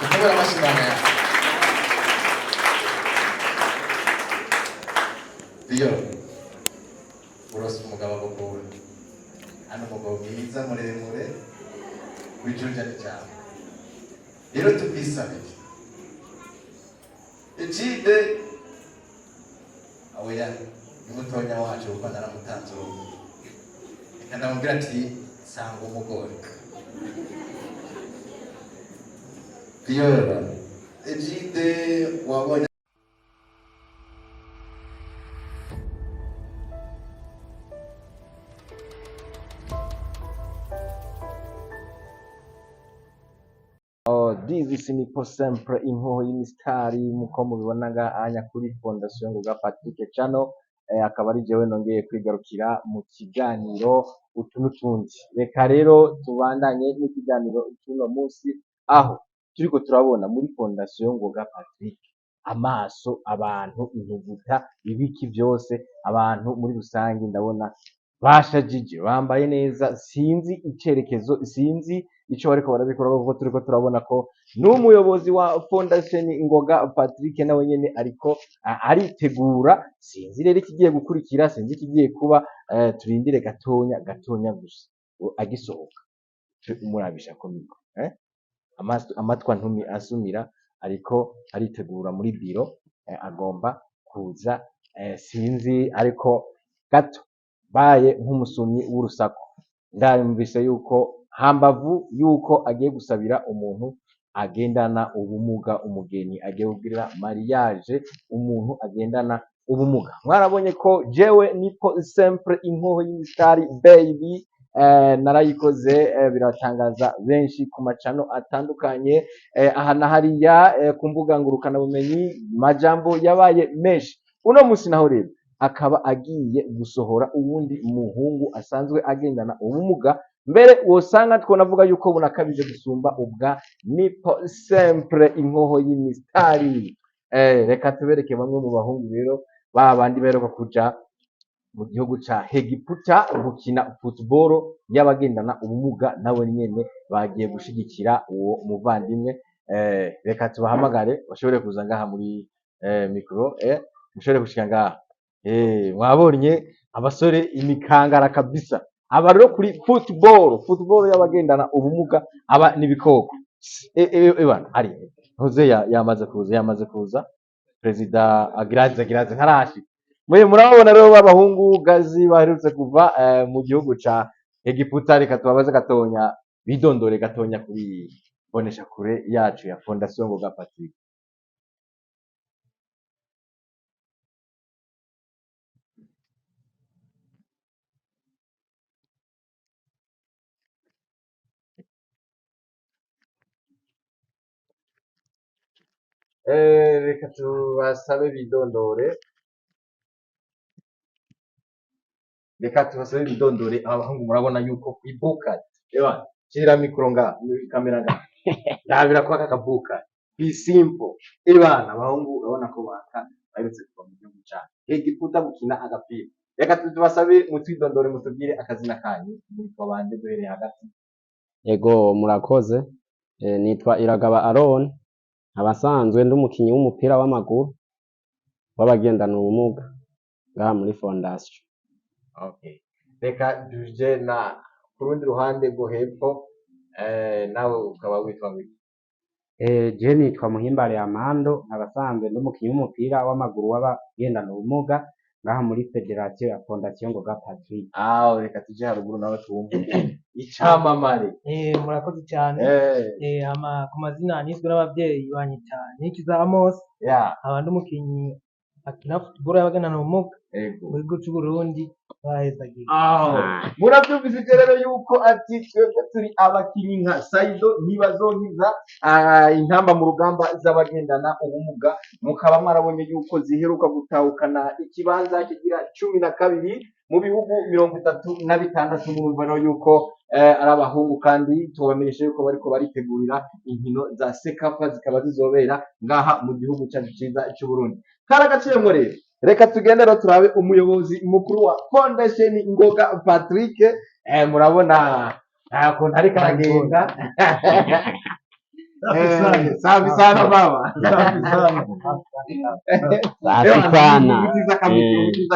Tukomere amashyi Imana yacu. Iyo urose umugabo agogowe, hano umugabo mwiza muremure w'ijunjane cyane. Rero tubisabire Egide oya n'umutonya wacu kuko naramutanze urugo, reka ndamubwira ati sanga umugore. Iyo Egide wabonye This nipo sempre inkoho y'imisitari muko mubibona ngaha kuri Fondation Ngoga Patrick Channel, akaba ari jewe nongeye kwigarukira mu kiganiro utu n'utundi. Reka rero tubandanye n'ikiganiro cy'uno munsi, aho turiko turabona muri Fondation Ngoga Patrick amaso, abantu, intuguta, ibiki byose, abantu muri rusange ndabona bashajije, bambaye neza, sinzi icerekezo, sinzi ico bariko barabikora, kuko turiko turabona ko n'umuyobozi wa Fondation Ngoga Patrick nawe nyene ariko aritegura. Sinzi rero ikigiye gukurikira, sinzi ikigiye kuba, turindire gatonya gusa agisohoka umurabisha ko miko amatwa ntumi asumira, ariko aritegura muri biro, agomba kuza, sinzi ariko gato baye nk'umusumyi w'urusaku. Ndamvise yuko hambavu yuko agiye gusabira umuntu agendana ubumuga, umugeni agiye kugira mariage umuntu agendana ubumuga. Mwarabonye ko jewe nipo sempre inkoho y'imisitari baby, narayikoze, biratangaza benshi ku macano atandukanye, aha na hariya, ku mbuga ngurukana bumenyi, majambo yabaye menshi. Uno musi naho rero akaba agiye gusohora uwundi muhungu asanzwe agendana ubumuga, mbere wosanga twonavuga yuko bunakabije gusumba ubwa nipo sempre inkoho y'imisitari. Reka tubereke bamwe mu bahungu rero babandi beruka kuja mu gihugu ca Egiputa gukina football y'abagendana ubumuga, nabo nyene bagiye gushigikira uwo muvandimwe. Reka tubahamagare bashobore kuza ngaha muri mikro, mushobore gushika ngaha. Mwabonye abasore imikangara kabisa, aba rero kuri football y'abagendana ubumuga, aba nibikoko. Ebana ari hoze yamaze kuza President Agiraze ntarashi. Murabona rero b'abahungu gazi baherutse kuva mu gihugu ca Egiputa. Reka tubabaze gatonya, bidondore gatonya kuri bonesha kure yacu ya Fondation Ngoga Patrick. Reka tubasabe bidondore, abahungu murabona yuko kwibuka. Ewa shira mikro nga kamera nga ndabira kwa kakabuka be simple. Ebana abahungu urabona ko baherutse kuva mu gihugu ca Egiputa gukina agapira. Reka tubasabe mutwidondore, mutubwire akazina kanyu, muri twabande duhereye hagati. Ego murakoze, nitwa Iragaba Aron, abasanzwe ndi umukinyi w'umupira w'amaguru w'abagendana ubumuga ngaha muri Fondation. Okay, reka tuje na kurundi ruhande rwo hepfo, nawe ukaba witwa wiki? Je nitwa Muhimbare Amando, abasanzwe ndi umukinyi w'umupira w'amaguru w'abagendana ubumuga ngaha muri Federation ya Fondation Ngoga Patrick. Reka tuje haruguru nawe tuwumve icamamare. Murakoze cyane. Ku mazina nizwe n'abavyeyi banyita Nikiza Amos, abandi umukinyi akina football y'abagendana ubumuga mu gihugu cy'u Burundi bahezagiye. Murabyumvise rero yuko ati twebwe turi abakinyi nka Saido ntibazonkiza, intamba mu rugamba z'abagendana ubumuga. Mukaba mwarabonye yuko ziheruka gutahukana ikibanza kigira 12 mu bihugu 36. Murumva rero yuko ari abahungu, kandi tubamenyesha yuko bariko baritegurira inkino za Sekafa zikaba zizobera ngaha mu gihugu cyacu ciza cy'u Burundi. Karagaciyemo rero, reka tugende rero turabe umuyobozi mukuru wa Fondation Ngoga Patrick. Murabona ukuntu ariko aragenda Safi sana baba. Safi sana. Safi sana. Mutiza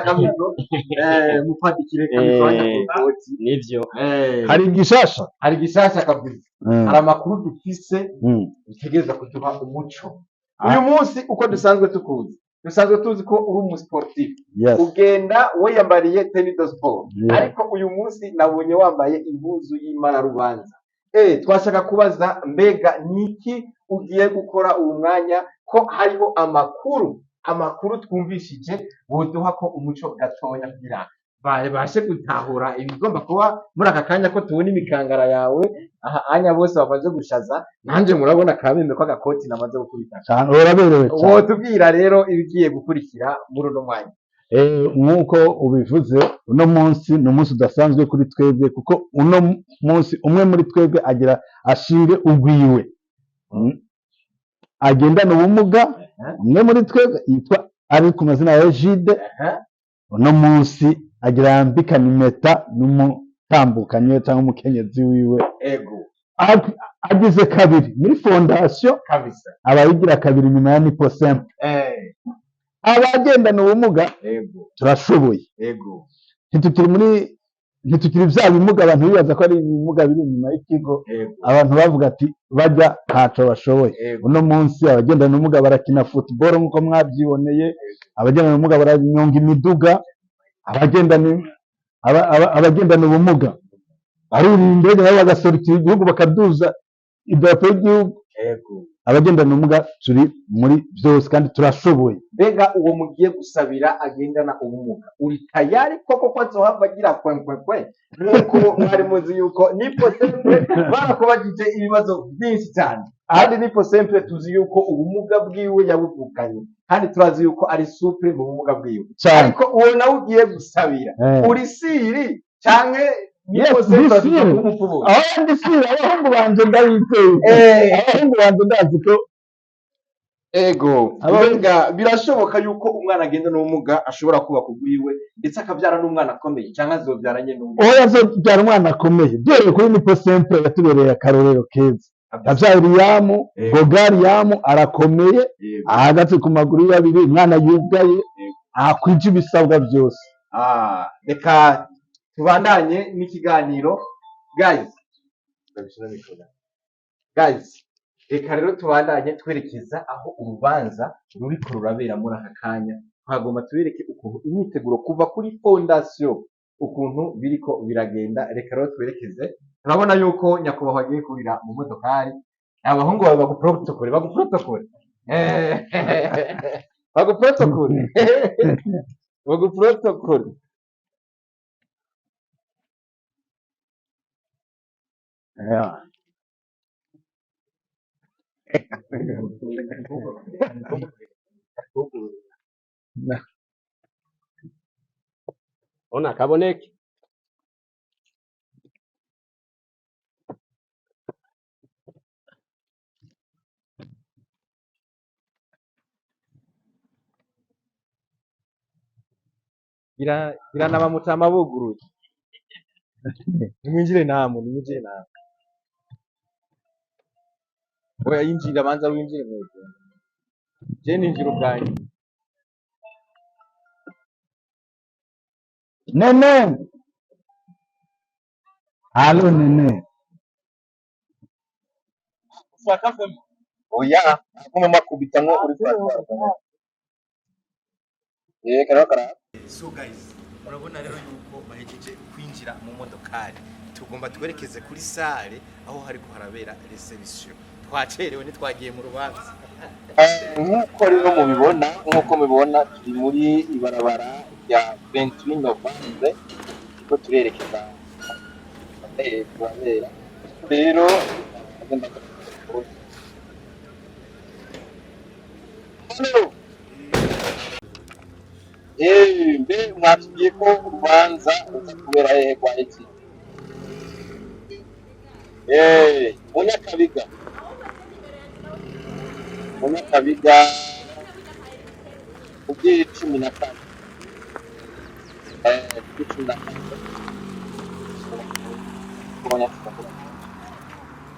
kamito. Mufatikire kamito hanyakoti. Nivyo. Hari gishasha kabisa. Hari amakuru dufise utegereza kuduha umuco. Uyu munsi uko dusanzwe tuzi ko uri umusportif. Ugenda wiyambariye tennis de sport. Ariko uyu munsi nabonye wambaye impuzu y'Imana rubanza. Twashaka kubaza mbega niki ugiye gukora uwo mwanya ko hariho amakuru twumvishije woduha ko umuco gatonya kugira bashe gutahura ibigomba kuba muri aka kanya ko tubona imikangara yawe aha anya bose bamaze gushaza nanje murabona kabimbe ko agakoti namaze gukubita cyane uraberewe cyane wotubwira rero ibigiye gukurikira muri uno mwanya nk'uko ubivuze uno munsi ni umunsi udasanzwe kuri twebwe kuko uno munsi umwe muri twebwe agira ashinge ugwiwe agendana ubumuga umwe muri twebwe yitwa ari ku mazina ya Egide uno munsi agira yambikana impeta n'umutambukanye cyangwa umukenyezi wiwe agize kabiri muri fondasiyo kabisa abayigira kabiri nyuma ya Nipo Simple abagendana ubumuga turashoboye ntitukiri bya bimuga abantu bibaza ko ari ibimuga biri inyuma y'ikigo abantu bavuga ati bajya ntaco bashoboye uno munsi abagendana ubumuga barakina football nk'uko mwabyiboneye abagendana ubumuga baranyonga imiduga abagendana ubumuga barurira indege nabo bagaserukira igihugu bakaduza idarapo y'igihugu abagendana ubumuga turi muri byose kandi turashoboye. Mbega uwo mugiye gusabira agendana ubumuga uri tayari koko ko azohava agira kwenkwenkwe nk'uko mwari muzi yuko Nipo Simple barakubagije ibibazo byinshi cyane kandi Nipo Simple tuzi yuko ubumuga bwiwe yabuvukanye kandi turazi yuko ari souple mu bumuga bwiwe ariko uwo nawe ugiye gusabira uri siri canke Nipo Simple umupfubu aho ndi siri abahungu banje ndabiteye abahungu banje ndazi ko Mbega birashoboka yuko umwana agenda n'ubumuga ashobora kubaka ugwiwe ndetse akabyara n'umwana akomeye cyangwa azobyaranye n'umwana azobyara umwana akomeye byere kuri Nipo Simple yatubereye akarorero keza Avyariyamu Gogariyamu arakomeye ahagaze ku maguru y'abiri umwana yugaye akwije ibisabwa byose reka tubandanye n'ikiganiro guys reka rero tubandanye twerekeza aho urubanza ruriko rurabera muri aka kanya twagomba tubereke ukuntu imyiteguro kuva kuri fondasiyo ukuntu biriko biragenda reka rero twerekeze turabona yuko nyakubahwa agiye kurira mu modokari abahungu bawe baguprotokole Ona kaboneke gira n'abamutama buguruye nimwinjire namwe oya yinjira banza winjire mwese je ninjira ubwanyu Nene halo Nene oya kuma makubita ngo uri kwatwa so guys murabona rero yuko bahejeje kwinjira mu modokari tugomba twerekeze kuri sale aho hari kuharabera reception twacerewe nitwagiye mu rubanza nk'uko rero mubibona turi muri ibarabara rya 28 Novembre ko turerekeza kubera rero mbe mwatubwiye ko urubanza ruza kubera hehe kwa iki Munyakabiga kugira 14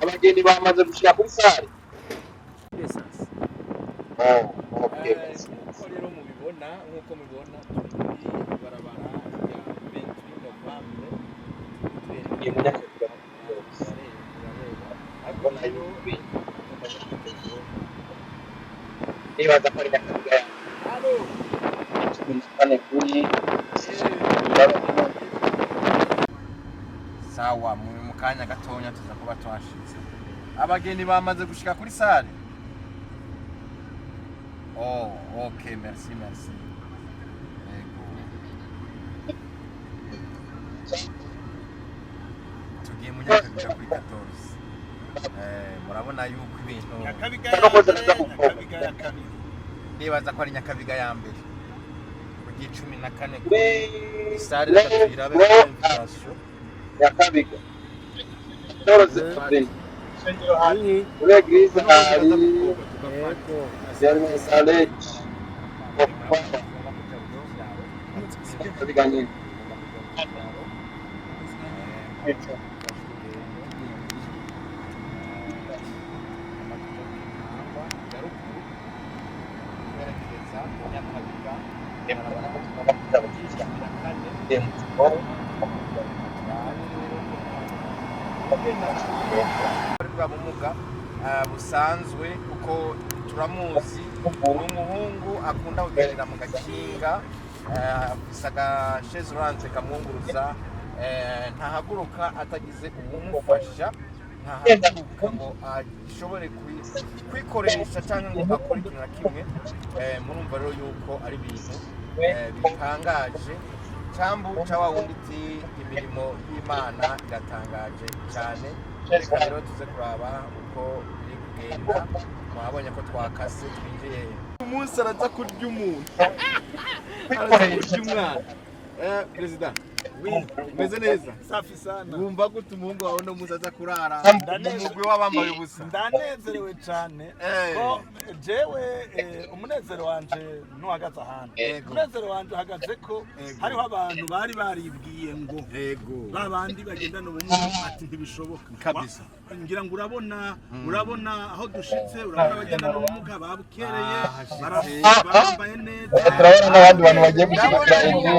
abageni bamaze gushira kuri sare Okay. nk'uko rero mubibona nk'uko mubibona turi kuri barabara ya 28 Novembre Iyi munyakabiga urareba ubona yuko nibaza ko ari nyakabiga ya halo kane kuri sawa mu kanya gatonya tuza kuba twashitse abageni bamaze gushika kuri sale. Oh, okay, merci. Ego. Tugiye mu nyakabiga kuri 14. Murabona yuko ibintu Nyakabiga ya kabiri. ndibaza ko ari nyakabiga ya mbere. Ku 14 kuri sale y'abirabe invitation. nyakabiga toroze fadeni uri eglise hari Jeremy Saleh nyakabiga nyine bwa bumuga busanzwe uko turamuzi n'umuhungu akunda kugerera mu gakinga bisaga chaise roulante kamwunguruza ntahaguruka atagize umufasha ntahaguruka ngo ashobore kwikoresha cyangwa ngo akore ikintu na kimwe murumva rero yuko ari ibintu bitangaje cyambu cyawa wundi iti imirimo y'Imana iratangaje cyane. Reka rero tuze kuraba uko biri kugenda. Mwabonye ko twakase twinjiye umunsi araza kurya umuntu araza kurya umwana. Perezida meze neza Safi sana. wumva gute umuhungu wawe no muzaza kurara umugwi w'abambaye ubusa? Ndanezerewe cyane ko jewe umunezero wanje ntuhagaze ahantu. Umunezero wanje uhagaze ko hariho abantu bari baribwiye ngo babandi bagendana ubumuga ati ntibishoboka Kabisa. ngira ngo urabona aho dushitse, urabona abagendana ubumuga babukereye barambaye neza. turabona n'abandi bantu bagiye gushyigikira eglise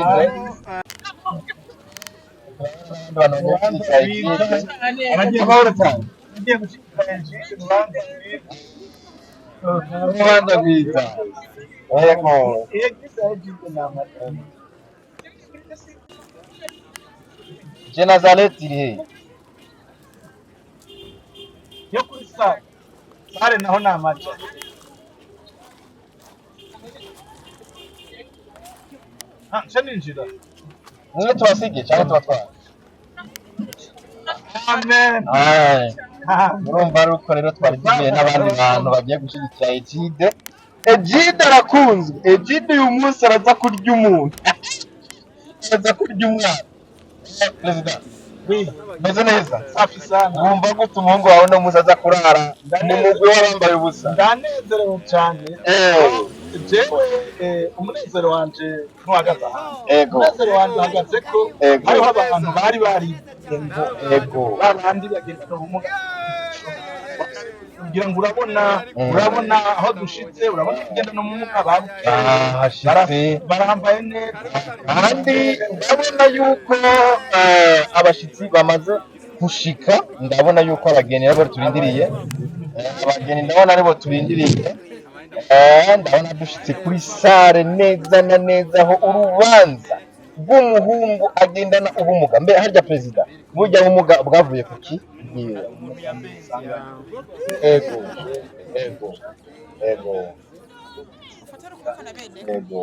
urubanza rwiza yego je Nazareth iri he yo kuri sare naho ni amaca. Nca ninjira. niwe tubasige cyangwa tubatwara Amen. urumva ari uko rero twari tugiye n'abandi bantu bagiye gushyigikira Egide arakunzwe. Egide uyu munsi araza kurya umuntu araza kurya umwana. Perezida meze neza Safi sana. wumva gute umuhungu wawe no munsi aza kurara mu mugwi w'abambaye ubusa? Ndanezerewe cyane. Jewe umunezero wanje ntuhagaze ahantu. Ego Umunezero wanje uhagaze ko Ego. hariho abantu bari baribwiye ngo ego babandi bagendana ubumuga kugira ngo urabona aho dushitse, urabona abagendana ubumuga bahashitse barambaye neza. kandi ndabona yuko abashitsi bamaze gushika. ndabona yuko abageni aribo turindiriye abageni ndabona aribo turindiriye. ndabona dushitse kuri sare neza na neza aho urubanza rw'umuhungu agendana ubumuga. Mbe harya perezida burya ubumuga bwavuye ku ki? ego ego ego ego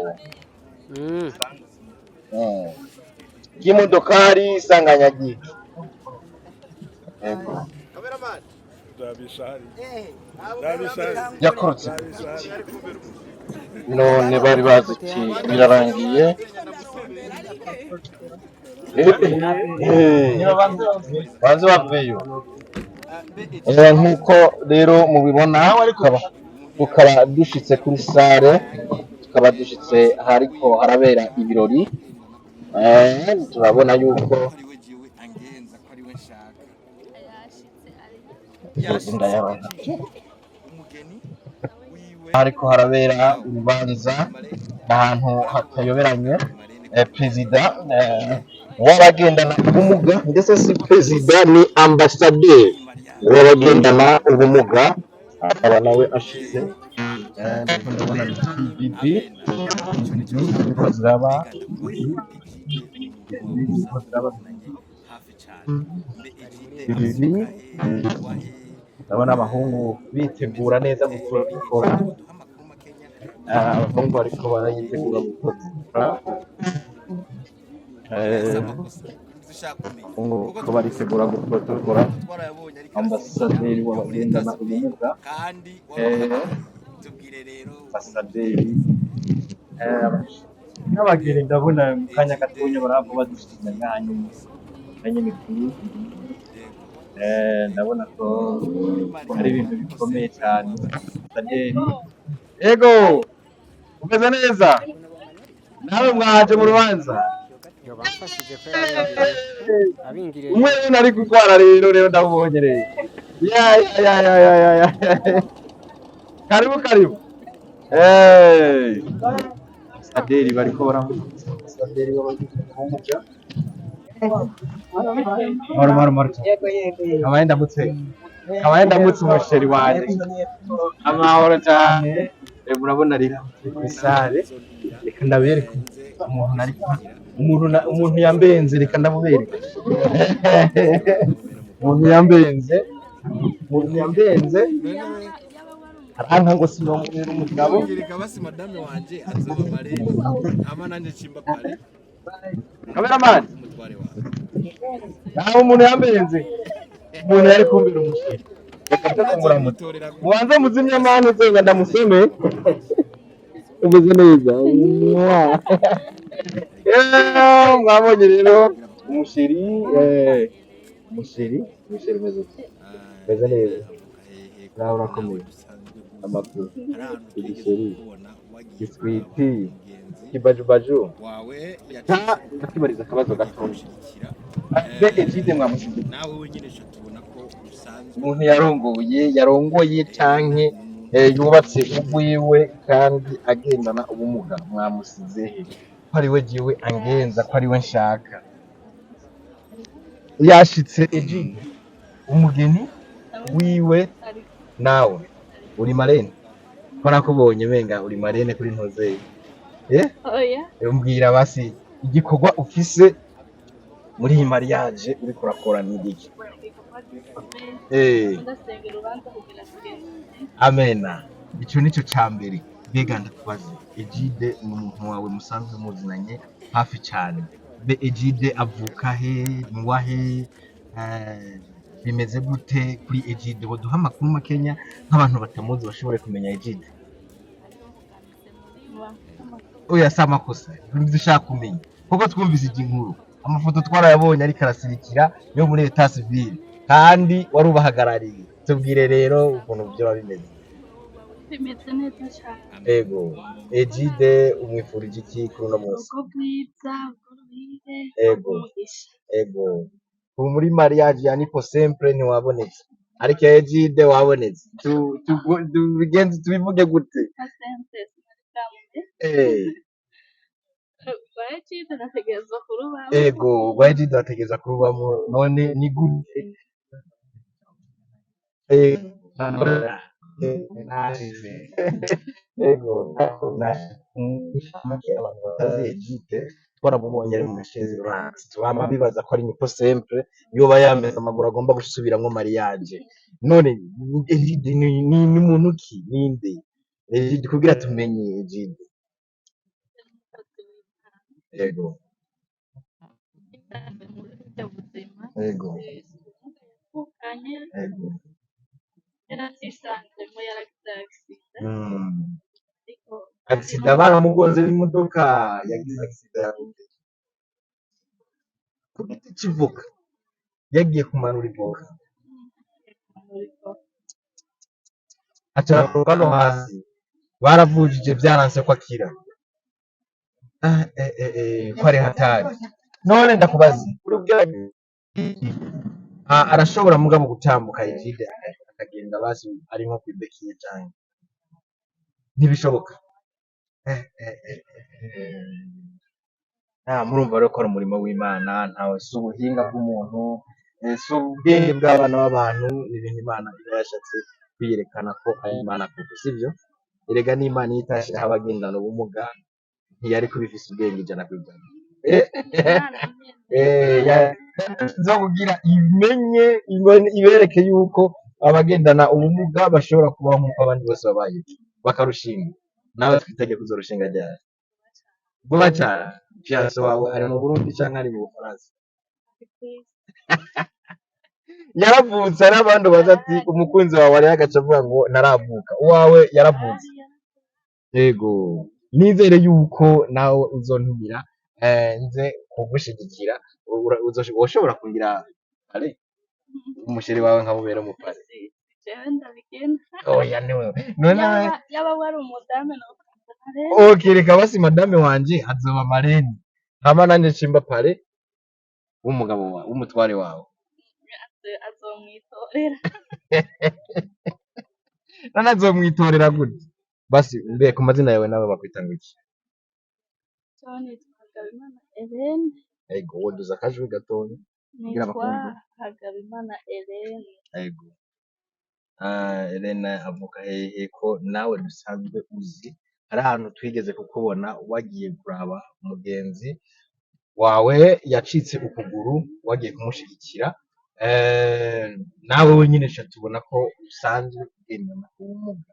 k'imodokari isanganyagike. ego yakorotse none bari bazi ati birarangiye. banze baveyo nk'uko rero mubibona tukaba dushitse kuri sare, tukaba dushitse hariko harabera ibirori. turabona yuko umugeni wiwe hariko harabera urubanza ahantu hatayoberanye perezida w'abagendana ubumuga ndetse si perezida ni ambasaderi w'abagendana ubumuga akaba nawe ashize ndabona bibi ziriko ziraba ibi ndabona abahungu bitegura neza gukora abahungu bariko barayitegura gukora ko baritegura gukora ambasaderi w'abagendana ubumuga ambasaderi n'abageni ndabona mu kanya gatonya barava badusiga kanya mikuru ndabona ko ari ibintu bikomeye cyane ambasaderi yego umeze neza nawe mwaje mu rubanza umwe nari gutwara rero ndamubonye rero ya karibu ambasaderi bariko baramutsa ambasaderi w'abagize Maro kabaye ndamutse umusheri wanjye amahoro cyane murabona rero misare reka ndabereka umuntu yambenze reka ndamubereka umuntu yambenze aranka ngo sinomubera umugabo ngirika basi madame wanje azoba marene ama nanje chimba pale cameraman naho umuntu yambenze umuntu yari kumbira umusheri reka ndamuramutsa mubanze muzimya amani zenga ndamusome umeze neza mwabonye rero umusheri meze neza nawe urakomeye amakuru igisheri giswiti kibajubaju kakibariza akabazo gatoya be ejide mwamushyize nawe wenyine tubona ko usanzwe umuntu yarongoye canke yubatse ubwiwe kandi agendana ubumuga mwamusize he ko ari we jiwe angenza ko ari we nshaka yashitse ejide umugeni wiwe nawe uri marene ko nakubonye menga uri marene kuri ntozeye mbwira basi igikorwa ufise muri iyi mariage uriko urakora ni iki amena icyo nicyo cya mbere mbega ndakubaze ejide ni umuntu wawe musanzwe muzinanye hafi cyane be ejide avuka he muwahe bimeze gute kuri ejide boduha amakuru makenya nk'abantu batamuzi bashobore kumenya ejide oya si amakosa dushaka kumenya kuko twumvise inkuru amafoto twarayabonye ariko arasirikira yo muri etat civil kandi wari ubahagarariye tubwire rero ukuntu byo bimeze neza cyane ego ejide umwifurije iki kuri uno munsi ego ubu muri mariage ya nipo sempre ntiwabonetse ariko ejide wabonetse tubigenze tubivuge gute ego ejide ategereza kurubamo none ni gute ego abantu batazi ejide twaramubonye ari mu mashezi bama bibaza ko ari nipo sempre yoba yameze amaguru agomba gusubiramwo mariage none ejide ni muntu ki ninde ejide kugira tumenye ejide ego ego ego agisida baramugonze n'imodoka yagize agisida ku giti kivuka yagiye kumanura ivoka acara no hasi baravujije byaranse ko akira ko ari hatari none ndakubaza arashobora mugabo gutambuka ejide akagenda basi ari nko kwibekiye cyane ntibishoboka. Murumva rero ko ari umurimo w'Imana, ntawe si ubuhinga bw'umuntu, si ubwenge bw'abana b'abantu, ni ibintu Imana iba yashatse kwiyerekana ko ari Imana koko, sibyo? Erega n'Imana iyo itashyiraho abagendana ubumuga ntiyari kuba ifise ubwenge ijana ku ijana. Zo kugira imenye ibereke yuko abagendana ubumuga bashobora kubaho nk'uko abandi bose babaye, bakarushinga. Nawe twitegeye kuzorushinga ryari? Vuba cyane. Fiancé wawe ari mu Burundi cyangwa ari mu Bufaransa? Yaravutse, hari abandi baza ati umukunzi wawe ari agace avuga ngo naravuka, uwawe yaravutse. Yego, nizere yuko nawe uzontumira nze kugushigikira, ushobora kugira pare umusheri wawe nkabubera umupare. Oya niwe none yaba wari umudame no okay, reka basi madame wanje azoba marene, hama nanje cimba pare w'umugabo wawe w'umutware wawe azomwitorera. none azomwitorera gute? Basi mbe ku mazina yawe nawe bakwita ngo iki? Toni Hagabimana Helene. Ego woduza akajwi gatonya kugira abakumve. Hagabimana Helene. Ego Helena avuka hehe ko nawe dusanzwe uzi hari ahantu twigeze kukubona wagiye kuraba umugenzi wawe yacitse ukuguru wagiye kumushigikira, nawe wenyine sha tubona ko usanzwe ugendana ubumuga.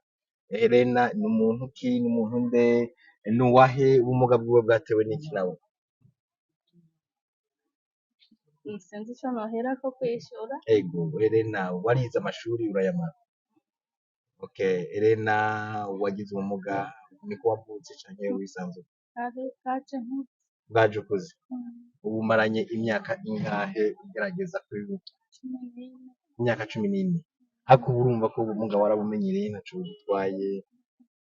Helena ni umuntu ki? Ni umuntu nde? Ni uwahe? Ubumuga bwiwe bwatewe n'iki nawe? Sinzi icyo nohera ko kwishura. Ego Helena warize amashuri urayamara? Okay, Helena wagize ubumuga niko wavutse canke wisanzwe? Kaje nk'uko Bwaje ukuze. Ubu umaranye imyaka ingahe ugerageza kwibuka? 14. Imyaka 14. Ariko urumva ko ubumuga warabumenyereye ntaco butwaye.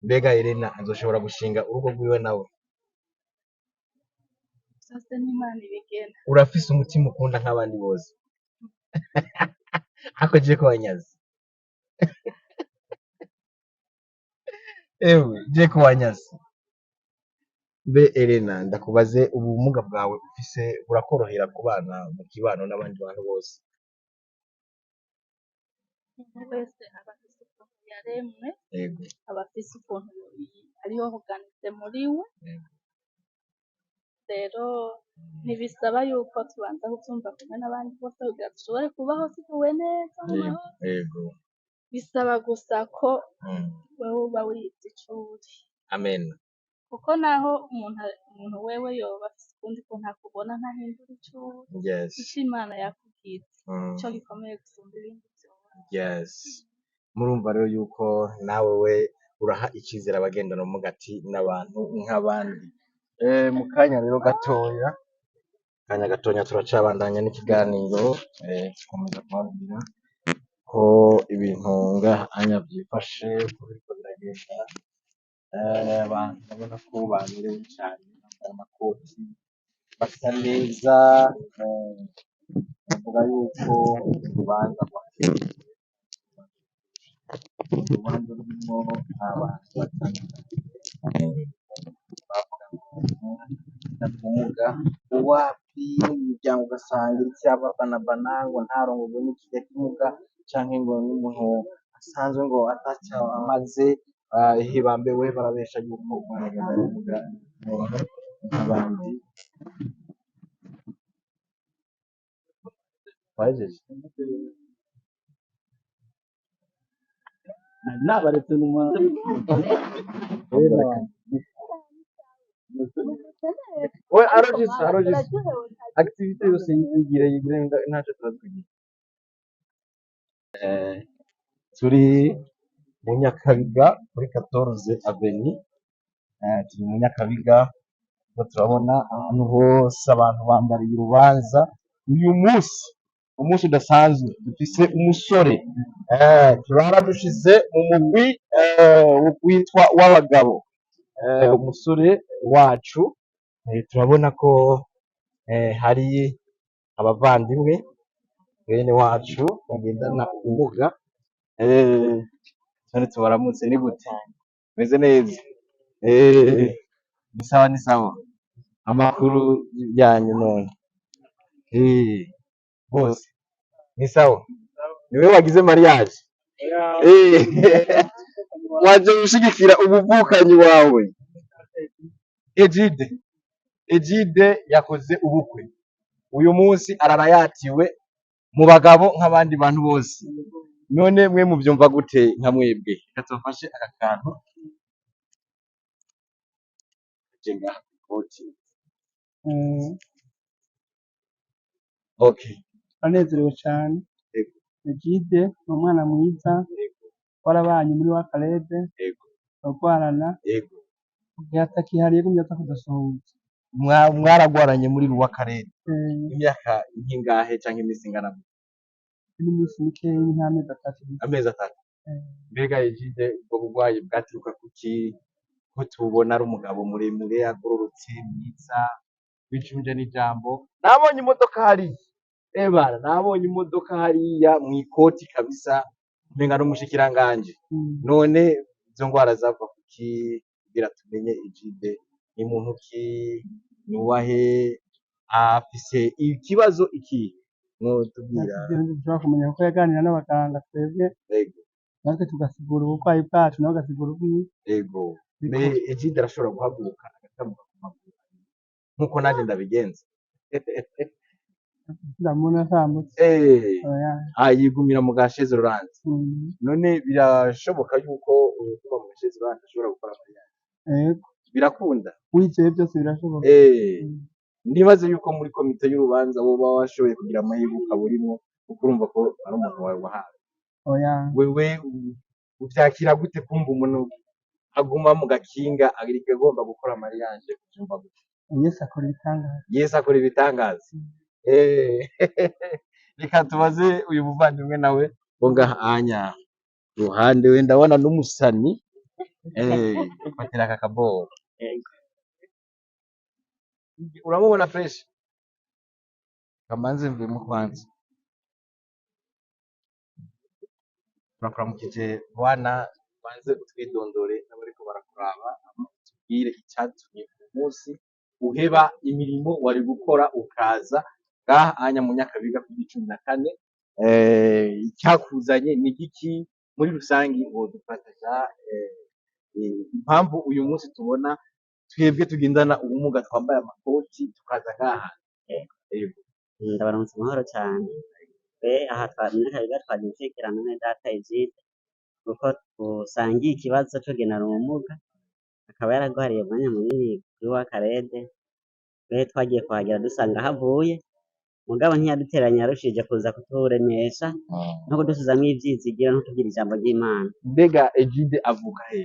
Mbega Helena azoshobora gushinga urugo rwiwe nawe? Sasa n'Imana ibigena. Urafise umutima ukunda nk'abandi bose. Ako je ko wanyaze. Ewe je ko wanyaze. Mbe Helena ndakubaze ubumuga bwawe ufise burakorohera kubana mu kibano n'abandi bantu bose? Wese aba afise ukuntu yaremwe. Yego. Aba afise ukuntu ariho organize muri we. Yego. Rero ntibisaba yuko tubanza kubyumva kumwe n'abandi bose kugira dushobore kubaho tuguwe neza mu mahoro. Yego. Bisaba gusa ko wewe uba wize ico uri. Amen. Kuko naho umuntu wewe yoba afise ukundi kuntu akubona ntahindura ico uri. Yes. Ico Imana yakubwiye ico gikomeye gusumba ibindi byose. Yes. Murumva rero yuko nawe we uraha icyizere abagendana ubumuga ati n'abantu nk'abandi. Mu kanya rero gatoya turacabandanya n'ikiganiro, tukomeza kubabwira ko ibintu ngaha byifashe kuriko biragenda. Abantu babona ko bamerewe cyane, bambaye amakoti basa neza, bavuga yuko urubanza urubanza rurimo abantu batandukanye, bavuga ngo ubumuga wapi imiryango ugasanga icyababana ngo ntarongorwe n'ikijya kimuga canke ngo n'umuntu asanzwe ngo ataca amaze hibambewe barabesha yuko umuntu ubumuga nk'abandi. Wajeje nabaretse n'umwana we arogise activité yose yigire ntacyo turazwigira. Turi mu Nyakabiga kuri 14 Avenue, turi mu Nyakabiga ko turabona ahantu hose abantu bambariye urubanza. Uyu umunsi udasanzwe dufise umusore turara dushize mu mugwi witwa w'abagabo, umusore wacu turabona ko hari abavandimwe bene wacu bagendana ubumuga, none tubaramutse ni gute? meze neza ni sawa amakuru yanyu none bose ni sawa niwe wagize mariage waje gushigikira ubuvukanyi wawe Egide yakoze ubukwe uyu munsi ararayatiwe mu bagabo nk'abandi bantu bose none mwe mubyumva gute nka mwebwe reka tubafashe aka kantu jenga koti okay anezerewe cyane Egide ni umwana mwiza warabanye muri wa Karede barwarana igihe atakihariye gumya atakudasohoza mwaragwaranye muri ruwa Karede imyaka inkingahe canke imisi ingana n'imisi mikeyi nk'amezi atatu mbega Egide ubwo burwayi bwaturuka kuki ko tubona ari umugabo muremure agororotse mwiza w'ijunje n'ijambo nabonye imodoka hariya mw'ikoti kabisa umenga n'umushikiranganje none izo ngwara zava kuki kugira tumenye Egide ni muntu ki nuwahe afise ikibazo iki mwotubwira dushobora kumenya ko yaganira n'abaganga twebwe natwe tugasigura uburwayi bwacu nawe agasigura ubwiwe Egide arashobora guhaguruka agatambuka ku maguru nk'uko nanjye ndabigenza ndamubona atambutse yigumira mu gasheze Laurent none birashoboka yuko kuba mu gasheze Laurent ashobora gukora mariage birakunda wizeye byose birashoboka ndibaze yuko muri komite y'urubanza woba washoboye kugira amahirwe ukaburimo kuko urumva ko ari umuntu wawe wahawe wewe ubyakira gute kumva umuntu aguma mu gakinga agirike agomba gukora mariage kubyumva gute Yesu akora ibitangaza reka tubaze uyu muvandimwe nawe ngo ngahanya ruhande we ndabona n'umusani fatira aka kaboro uramubona fresh kamanze mvemo kwanza turakuramukije bwana banze utwidondore n'abariko barakuraba tubwire icyatumye uyu munsi uheba imirimo wari gukora ukaza ngahanya mu Nyakabiga ku 14 icyakuzanye ni giki muri rusangi ngo dufatanya impamvu uyu munsi tubona twebwe tugendana ubumuga twambaye amakoti tukaza ngaha ndabaramutse amahoro cyane aha Nyakabiga twagiye gushikirana na data Egide kuko usangiye ikibazo cyo genera ubumuga akaba yaragwariye umwanya munini kuri wa Karede twagiye kuhagera dusanga havuye mugabo ntiyaduteranya yarushije kuza kuturemesha no kudusuzamwo ivyizigiro no kutugira ijambo ry'Imana. Mbega Egide avuka he?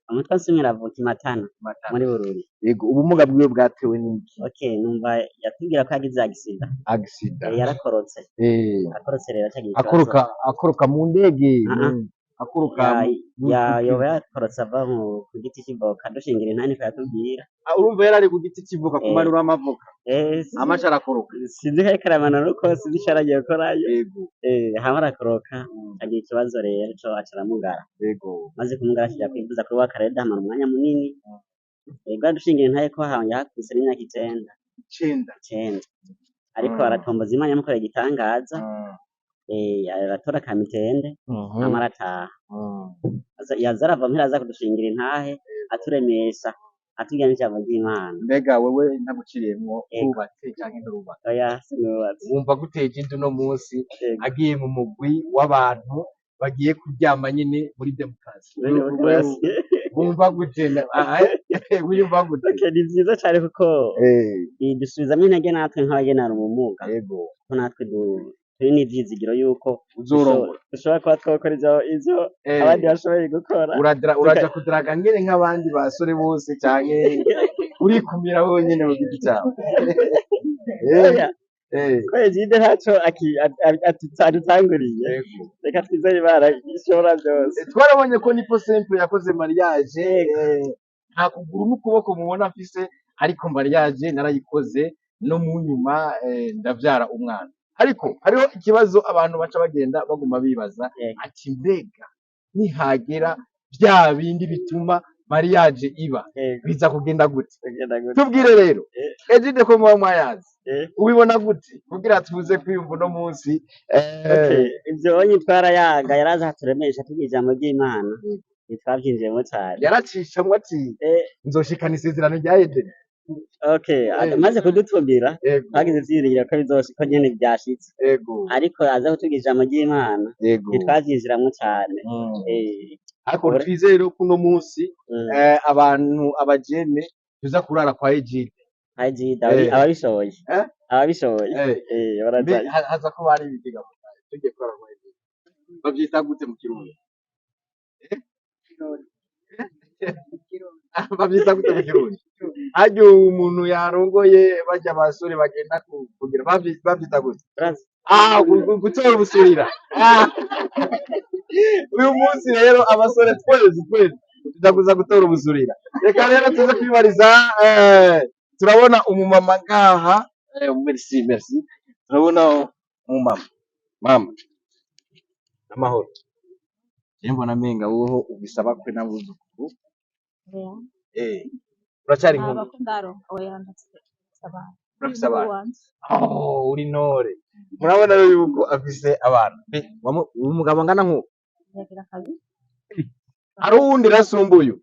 Umutwe nsumira avuka Matana muri Bururi. Yego ubumuga bwiwe bwatewe n'iki? Okay numva yatubwira ko yagize accident. Yarakorotse. Akorotse rero cyagiye. Akoroka mu ndege. Akoroka yoba yakorotse ava ku giti cy'ivoka dushingira intani ko yatubwira. Urumva yarari ku giti cy'ivoka kumanura amavoka. Amacha arakoroka. Sinzi ko karamana nuko sinzi cyaragiye korayo. Yego. Hamara akoroka agiye ikibazo rero cyo acaramugara. Yego. Maze kumugara kijya kwivuza kuri wa Karede hamara umwanya munini. Yego dushingira intani ko yakubise n'imyaka 9. Ariko aratomboza Imana yamukoreye igitangaza. Aratora kamitende amarataha yazara ava mpera aza kudushingira intahe aturemesha atubwira n'ijambo ry'Imana. Mbega wewe ntaguciriyemwo ubatse canke nturubaka? Oya sinubatse. Wumva guteje indu no munsi agiye mu mugwi w'abantu bagiye kuryama nyine muri demokarasi. Wumva gute? Wumva gute? Ni byiza cyane kuko dusubizamo intege natwe nk'abagenera ubumuga. Yego. Ko natwe turi n'ivyizigiro yuko uzorongora dushobora kuba twakora ivyo abandi bashoboye gukora. Uraja kudaraga ngene nk'abandi basore bose canke urikumira wenyene mu giti cyawe. Ko Egide ntaco adutanguriye. Reka twizere Imana ishobora byose. Twarabonye ko nipo simple yakoze mariage nta kuguru n'ukuboko mubona afise ariko mariage narayikoze no mu nyuma ndavyara umwana. Ariko hariho ikibazo abantu baca bagenda baguma bibaza ati mbega nihagera bya bindi bituma mariage iba biza kugenda gute tubwire rero Egide ko muba mwayazi ubibona gute kugira tuze kwiyumva uno munsi ivyo onye twarayaga yaraza haturemesha tugira ijambo ry'Imana ntitwavyinjiyemo cyane yaracishamwe ati nzoshikana isezerano rya Edeni maze kudutumbira twagize ivyiringiro ko bizoshika nyene byashitse ariko aza kutugira ijambo ry'Imana ntitwavyinjiramwo cyane ariko twizere ko uno munsi abantu abajene tuza kurara kwa Egide ababishoboye haza ko bari bidiga tugiye kurara kwa Egide bavyita gute mu Kirundi bavyita gute mu Kirundi haryo umuntu yarongoye bajya abasore bagenda kugira bavyita gute gutora ubusurira uyu munsi rero abasore twese tuzakuza gutora ubusurira reka rero tuze kwibariza turabona umumama ngaha merci turabona umumama mama amahoro mbona menga woho ubisaba kwe n'abuzukuru uracyari nkumi urafise abana uri ntore murabona rero yuko afise abana umugabo angana nk'uko ari uwundi rasumba uyu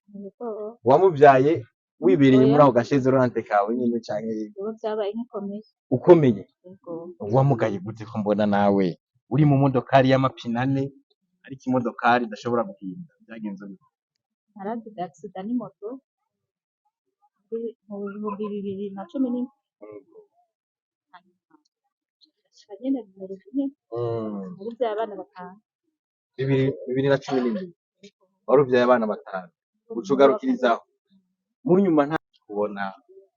wamubyaye wibereye muri ako gashize urante kawe nyine canke ukomeye wamugaye gute ko mbona nawe uri mu modokari y'amapine ane ariko imodokari idashobora guhinda byagenze gute naragize accident n'imoto mu bihumbi 2017 nyene bimereye uruvyaye abana batanu 2017 waruvyaye abana batanu uca ugarukirizaho muri nyuma nta kubona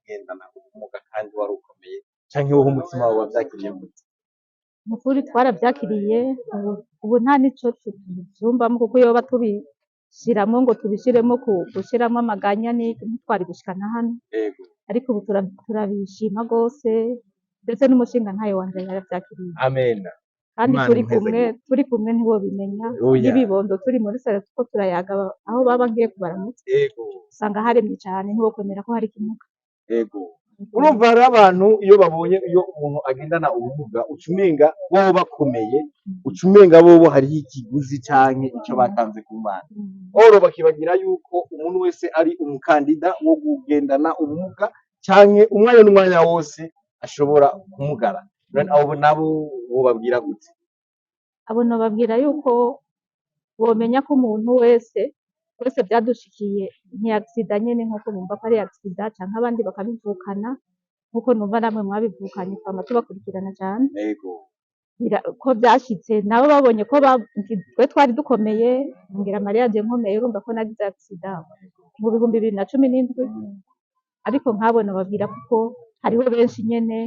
ugendana ubumuga kandi wari ukomeye canke wowe umutima wawe wavyakiriye gute mukuri twaravyakiriye ubu nta nico tuvyumvamo kuko yoba tubishiramwo ngo tubishiremo gushiramwo amaganya ntitwari gushikana hano ariko ubu turabishima gose ndetse n'umushinga ntayo wanje yaravyakiriye amen kandi turi kumwe ntibo bimenya n'ibibondo turi muri sare kuko turayaga aho baba ngiye kubaramutsa usanga haremye cyane ntibo kwemera ko hari kimuga urumva hari abantu iyo babonye iyo umuntu agendana ubumuga ucumenga bobo bakomeye ucumenga bobo hariho ikiguzi canke ico batanze ku Mana oro bakibagira yuko umuntu wese ari umukandida wo kugendana ubumuga canke umwanya n'umwanya wose ashobora kumugara abo nabo babwira gute abo babwira yuko bomenya ko umuntu wese byadushikiye ni accident nyene nkuko numva ko ari accident canke abandi bakabivukana nkuko numva namwe mwabivukanye twama tubakurikirana cyane ko byashitse nabo babonye ko twe twari dukomeye ngira mariage nkomeye urumva ko nagize accident mu bihumbi 2017 ariko nkabona babwira kuko hariho benshi nyene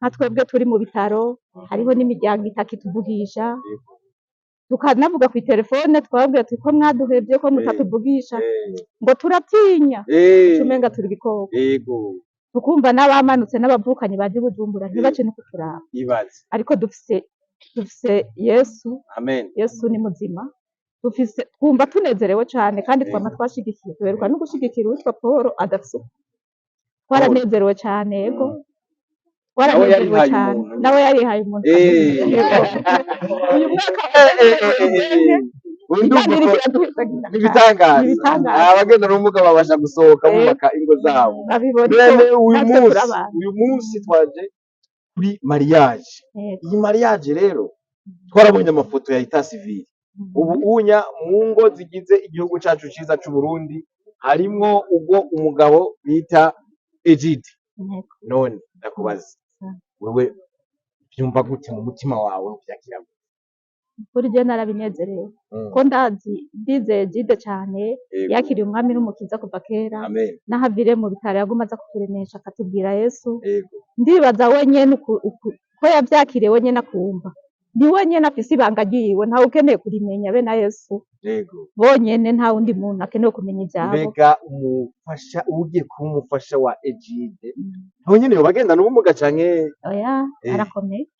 nka twebwe turi mu bitaro hariho n'imiryango itakituvugisha tukanavuga ku telefone twabwira tuko mwaduhebye ko mutatuvugisha ngo turatinya tumenga turi bikoko tukumva n'abamanutse n'abavukanye baje Bujumbura ntibace no kuturaba ariko dufise Yesu amen Yesu ni muzima dufise twumva tunezerewe cyane kandi twama twashigikiye tuberwa no gushigikira utwa Paul adafise twaranezerewe cyane yego waranezerewe cyane nawe yarihaye umuntu uyu mwaka ibitangaza abagenda n'ubumuga babasha gusohoka bubaka ingo zabo uyu munsi twaje kuri mariage iyi mariage rero twarabonye amafoto ya ita civile ubu unya mu ngo zigize igihugu cyacu cyiza cy'u Burundi harimwo ubwo umugabo bita Egide none ndakubaza wewe byumva gute mu mutima wawe byakira kuri je narabinezerewe ko ndizeye Egide cyane yakiriye umwami n'umukiza kuva kera nahavire mu bitaro yaguma aza kuturemesha akatubwira Yesu ndibaza wenyene ko yavyakiriye wenyene akumva ni wenyene afise ibanga ryiwe ntawe ukeneye kurimenya be na Yesu bonyene nta wundi muntu akeneye kumenya ibyabo mbega umufasha ugiye kuba umufasha wa Egide nawe nyene yobagenda n'ubumuga canke oya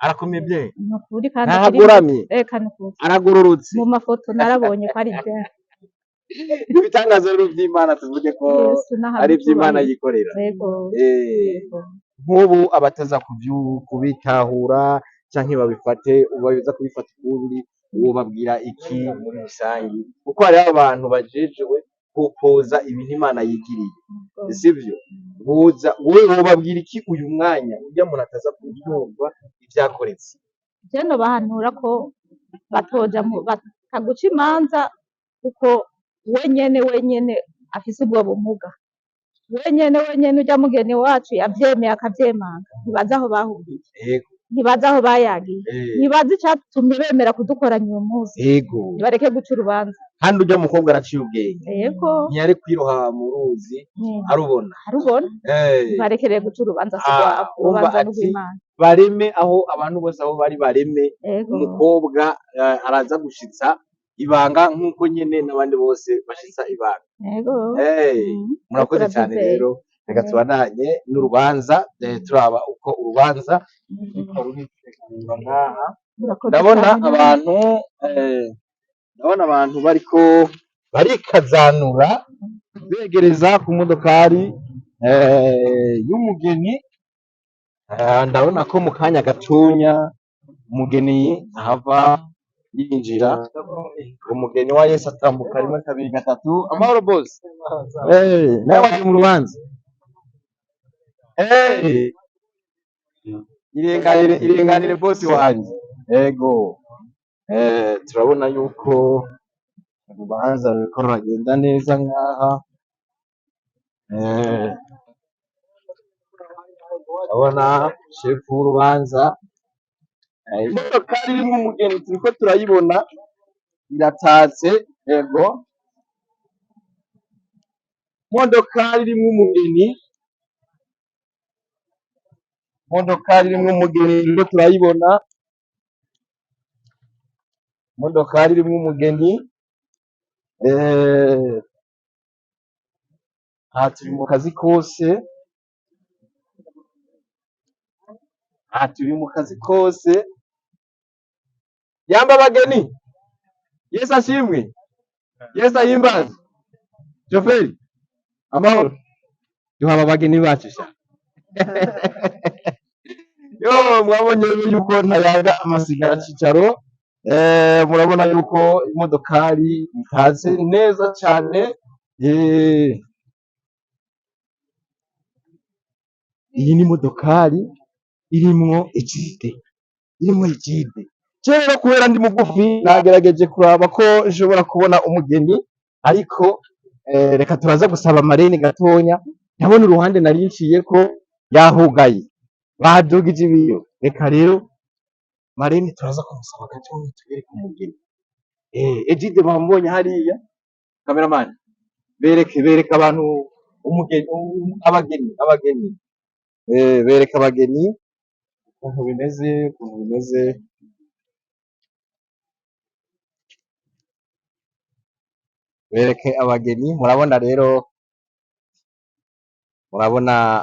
arakomeye bye nukuri kandi aragoramye reka nukuri aragororotse mu mafoto narabonye ko ari bye ibitangazo rero by'Imana tuvuge ko Yesu nahabwa ari iby'Imana icyubahiro. yikorera. Yego. Yego. Nk'ubu abataza kubitahura canke babifate baza kubifata ukundi uwo babwira iki muri rusangi kuko hariho abantu bajejwe kupoza ibintu Imana yigiriye sivyo buza wowe wobabwira iki uyu mwanya urya muntu ataza kubyumva ivyakoretse Je nobahanura ko batoja bakaguca imanza kuko wenyene afise ubwo bumuga wenyene urya mugeni wacu yavyemeye akavyemanga ntibazi aho bahuriye yego ntibazi aho bayagiye ntibazi icatumye bemera kudukoranya uyu munsi yego nibareke guca urubanza kandi urya mukobwa araciye ubwenge yego ntiyari kwiroha mu ruzi arubona nibarekere guca urubanza si rwabo urubanza rw'Imana bareme aho abantu bose aho bari bareme umukobwa araza gushitsa ibanga nk'uko nyene n'abandi bose bashitsa ibanga murakoze cyane rero reka tubandanye n'urubanza turaba uko urubanza ndabona abantu bariko barikazanura begereza ku modokari y'umugeni ndabona ko mu kanya gatonya umugeni ahava yinjira umugeni wa Yesu atambuka rimwe kabiri gatatu amahoro boss nawe waje mu rubanza irenganire boss wanjye yego turabona yuko urubanza ruriko ruragenda neza nkaha urabona shefu w'urubanza imodokari irimwo umugeni turiko turayibona iratatse yego imodokari irimwo umugeni turiko turayibona imodokari irimwo umugeni aha turi mu kazi kose yamba abageni Yesu ashimwe Yesu ahimbaze shoferi amahoro duhaba abageni bacu sha yo mwabonye yuko ntayaga amasigara cicaro murabona yuko imodokari ikaze neza cyane iyi ni imodokari irimwo ejide rero kubera ndi mugufi nagerageje kuraba ko nshobora kubona umugeni ariko reka turaza gusaba marene gatonya ndabona uruhande narinciye ko yahugaye badugije ibiyo reka rero marene turaza kumusaba gatonya tubereke umugeni ejide bambonye hariya cameraman bereke abantu umugeni abageni bereke abageni ukuntu bimeze bereke abageni murabona rero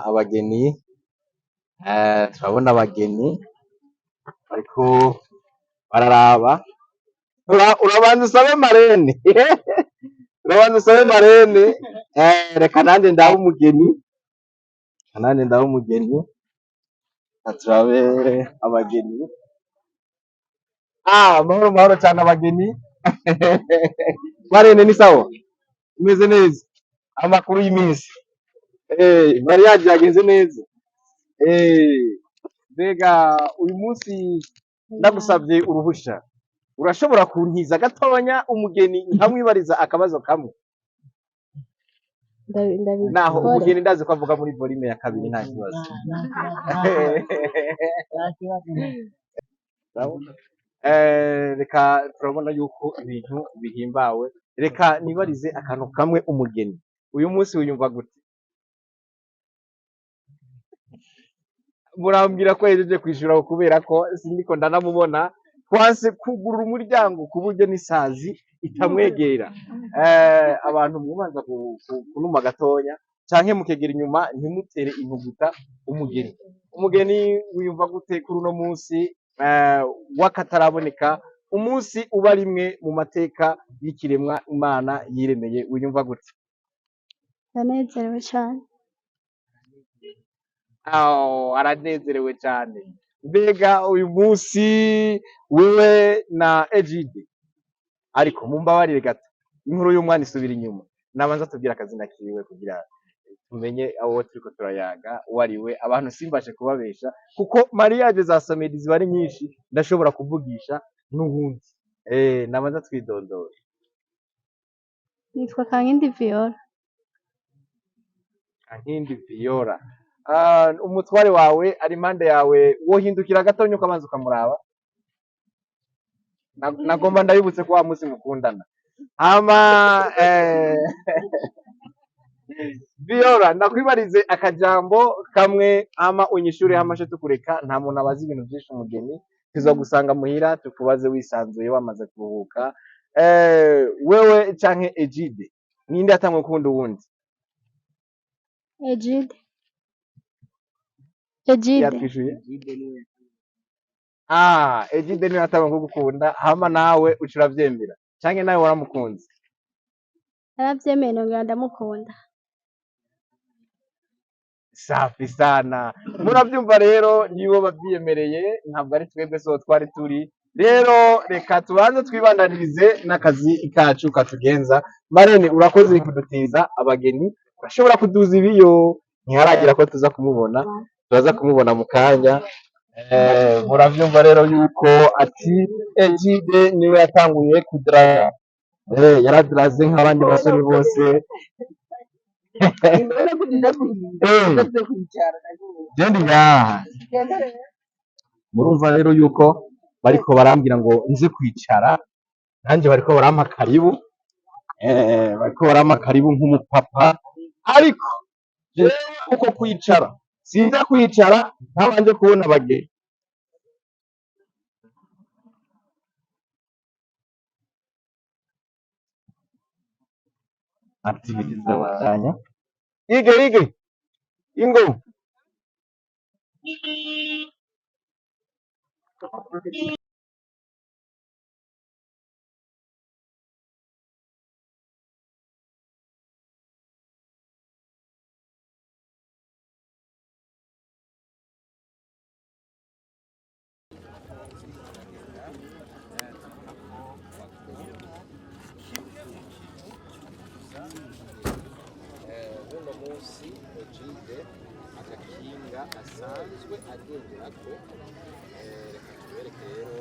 abageni turabona abageni ariko bararaba urabanza usabe marene reka nande ndabe umugeni turabe abageni mahoro cyane abageni marene ni sawa umeze neza amakuru y'iminsi mariage yagenze neza mbega uyu munsi ndagusabye uruhusha urashobora kuntiza gatonya umugeni nkamwibariza akabazo kamwe naho umugeni ndazi ko avuga muri volume ya kabiri nta kibazo reka turabona yuko ibintu bihimbawe reka nibarize akantu kamwe umugeni uyu munsi wiyumva gute murambwira ko yejeje kwishura kubera ko sindiko ndanamubona twanse kugurura umuryango ku buryo n'isazi itamwegera abantu mwibanza kunuma gatonya canke mukegera inyuma ntimutere intuguta umugeni wiyumva gute kuri uno munsi wakataraboneka umunsi uba rimwe mu mateka y'ikiremwa Imana yiremeye wiyumva gute? ndanezerewe cyane. Aranezerewe cyane. Mbega uyu munsi wewe na Egide, ariko mumbabarire gato, inkuru y'umwana isubira inyuma, nabanza tubwira akazina kiwe kugira tumenye abo turiko turayaga uwo ari we, abantu simbashe kubabesha kuko mariage za Samedi ziba ari nyinshi, ndashobora kuvugisha n'ubundi. Nabanza twidondora. Nitwa Kankindi Viola. Kankindi Viola. Umutware wawe ari impande yawe, wohindukira gatonyo ukabanza ukamuraba. Nagomba ndabibutse ko wa munsi mukundana. Viola, ndakwibarize akajambo kamwe ama unyishure hamashe tukureka, nta muntu abazi ibintu byinshi umugeni, tuzogusanga muhira tukubaze wisanzuye wamaze kuruhuka. Wewe canke Egide, ninde atamwe gukunda uwundi? Egide. Yatwishuye? Egide niwe atamwe kugukunda, hama nawe uca uravyemera canke nawe waramukunze? Naravyemeye nongera ndamukunda. Safi sana. Muravyumva rero, nibo bavyiyemereye, ntabwo ari twebwe so twari turi. Rero reka tubanze twibandanirize n'akazi kacu katugenza. Marene, urakoze kudutiza abageni, urashobora kuduza ibiyo, ntiharagira ko tuza kumubona, turaza kumubona mu kanya. Muravyumva rero yuko ati Egide niwe yatanguye kudraga, yaradiraze nk'abandi basore bose. Jendi ngaha, murumva rero yuko bariko barambwira ngo nze kwicara, nanjye bariko barampa karibu, bariko barampa karibu nk'umupapa, ariko jewe uko kwicara sinza kwicara ntabanje kubona abageni. Activity z'abanya ige ingo uno munsi Egide agakinga asanzwe agenderako, reka tubereke rero,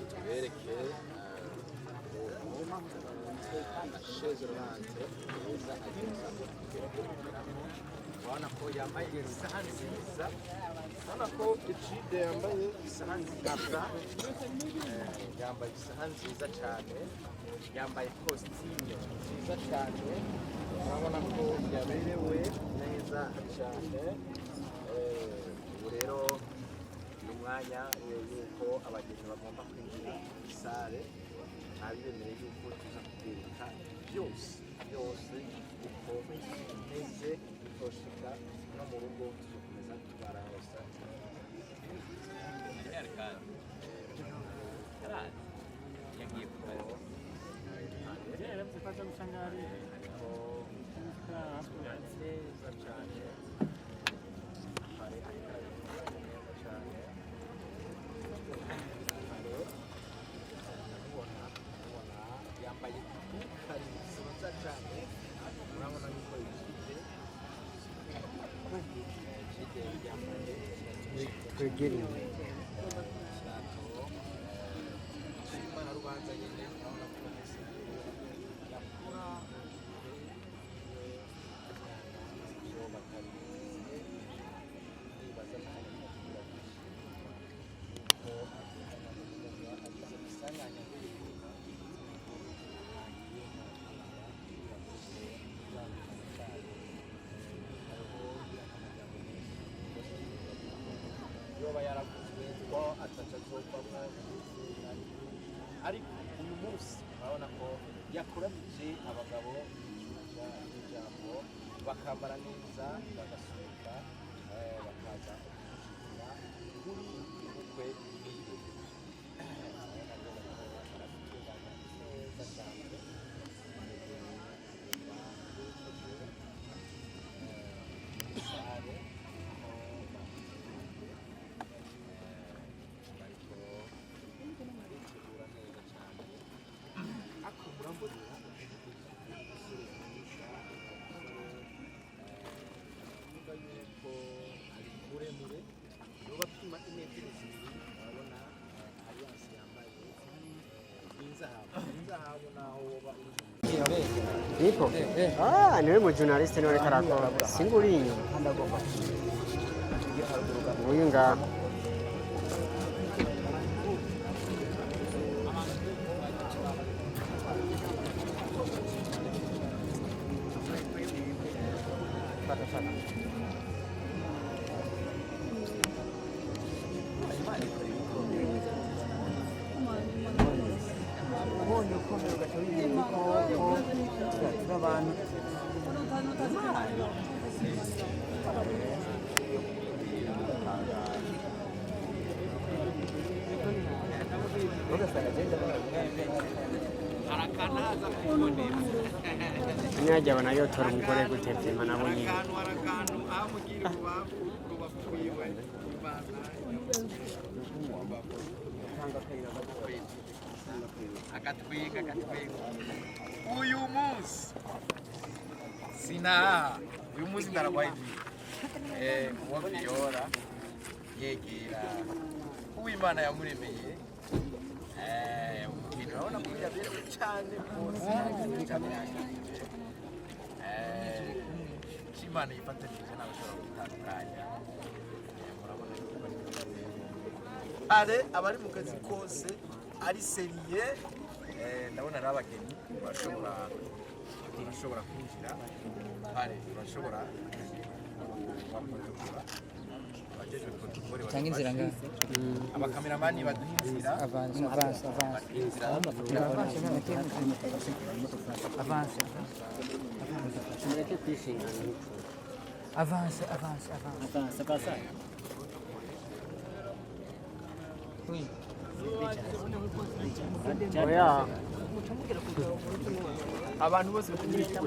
tubereke na chaise roulante nziza agenda urabona ko yambaye isaha nziza, urabona ko Egide yambaye isaha nziza, yambaye isaha nziza cyane, yambaye kositime nziza cyane, urabona ko yaberewe neza cyane. Ubu rero ni umwanya yuko abageni bagomba kwinjira muri sale, ntabibemereye yuko tuza kubereka byose uko bimeze, bitoshika no mu rugo tuzakomeza tubaranguza. Yagiye kubaho neza cyane, yambaye ikari nziza cyane, urabona yuko Egide yambaye twegereye Imana rubanza nyine, urabona ko yakura yoba yaravuzwe ko ataca azovamwo, ariko uyu munsi urabona ko yakuramije abagabo ijambo, bakambara neza, bagasohoka, bakaza gushyigikira kuri ubukwe bwiwe. idasanzwe sare bariko baritegura neza cyane ako murambonera kuvuga yuko ari muremure yoba apima imetero zibiri urabona alliance yambaye inzahabu naho woba Nipo? Niwe mu journalist niwe ariko arakora. Singuri inyuma. Uyu ngaho. Nyaja wanayotora umugore gutevye nabo nyine. Akatwiga uyu munsi ndaragwaye kuba Viola yegera uwimana yamuremeye umukino urabona ko yaberewe cyane rwose Imana yifatanije n'abashobora gutandukanya murabona ko abari mu kazi kose ari seriye ndabona ari abageni bashobora kwinjira bashobora cyangwa inzira ngaho abakameramani baduha inzira avance Mureke kwishingana. avance oui Oya. abantu bose bakugira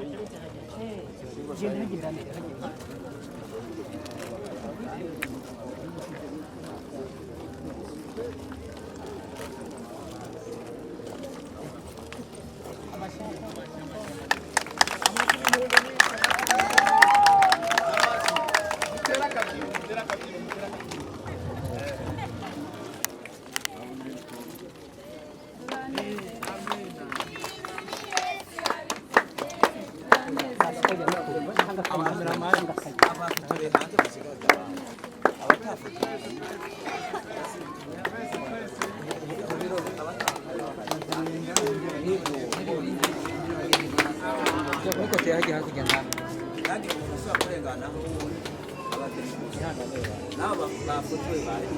kandi umuntu ushobora kurengana nabo bafotowe bari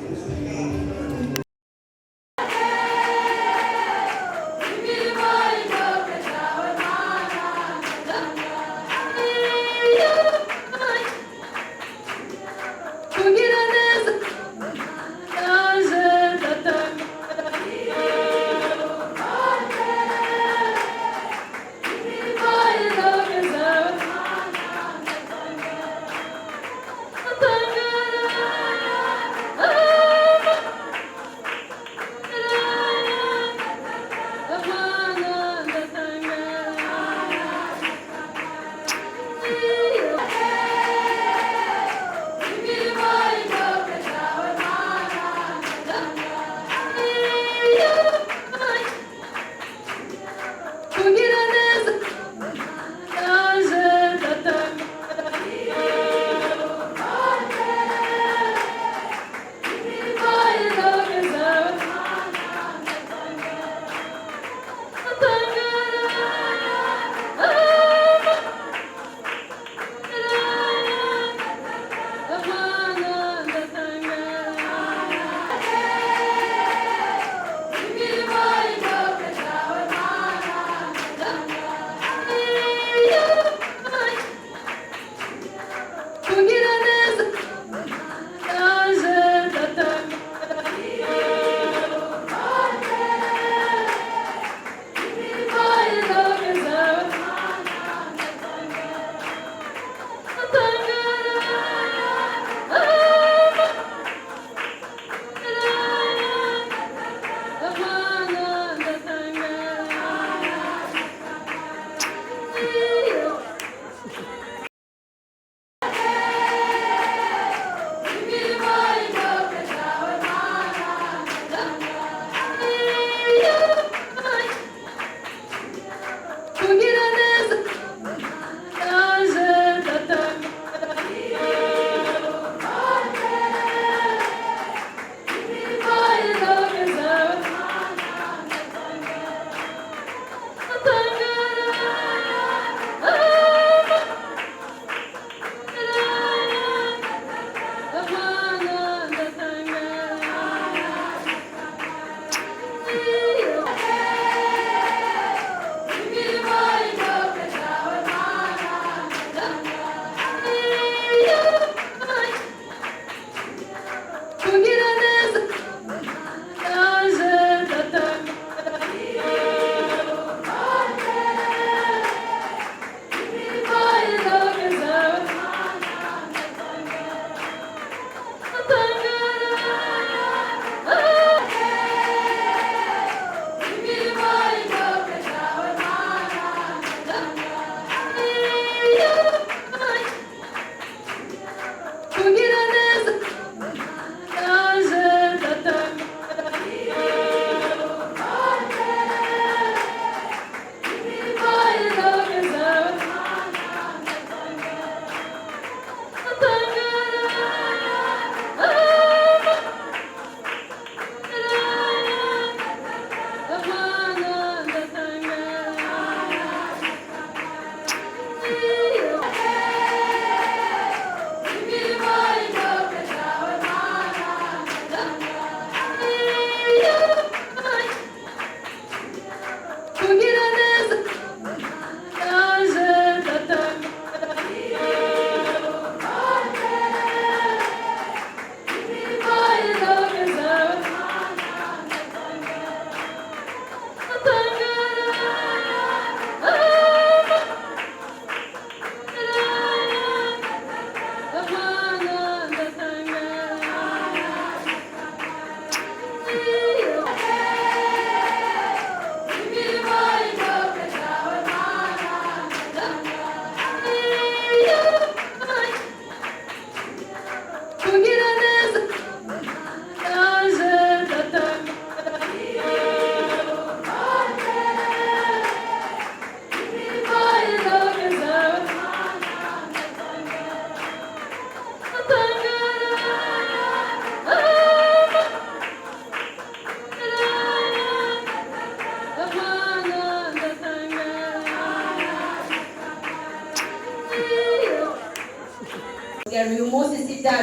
bya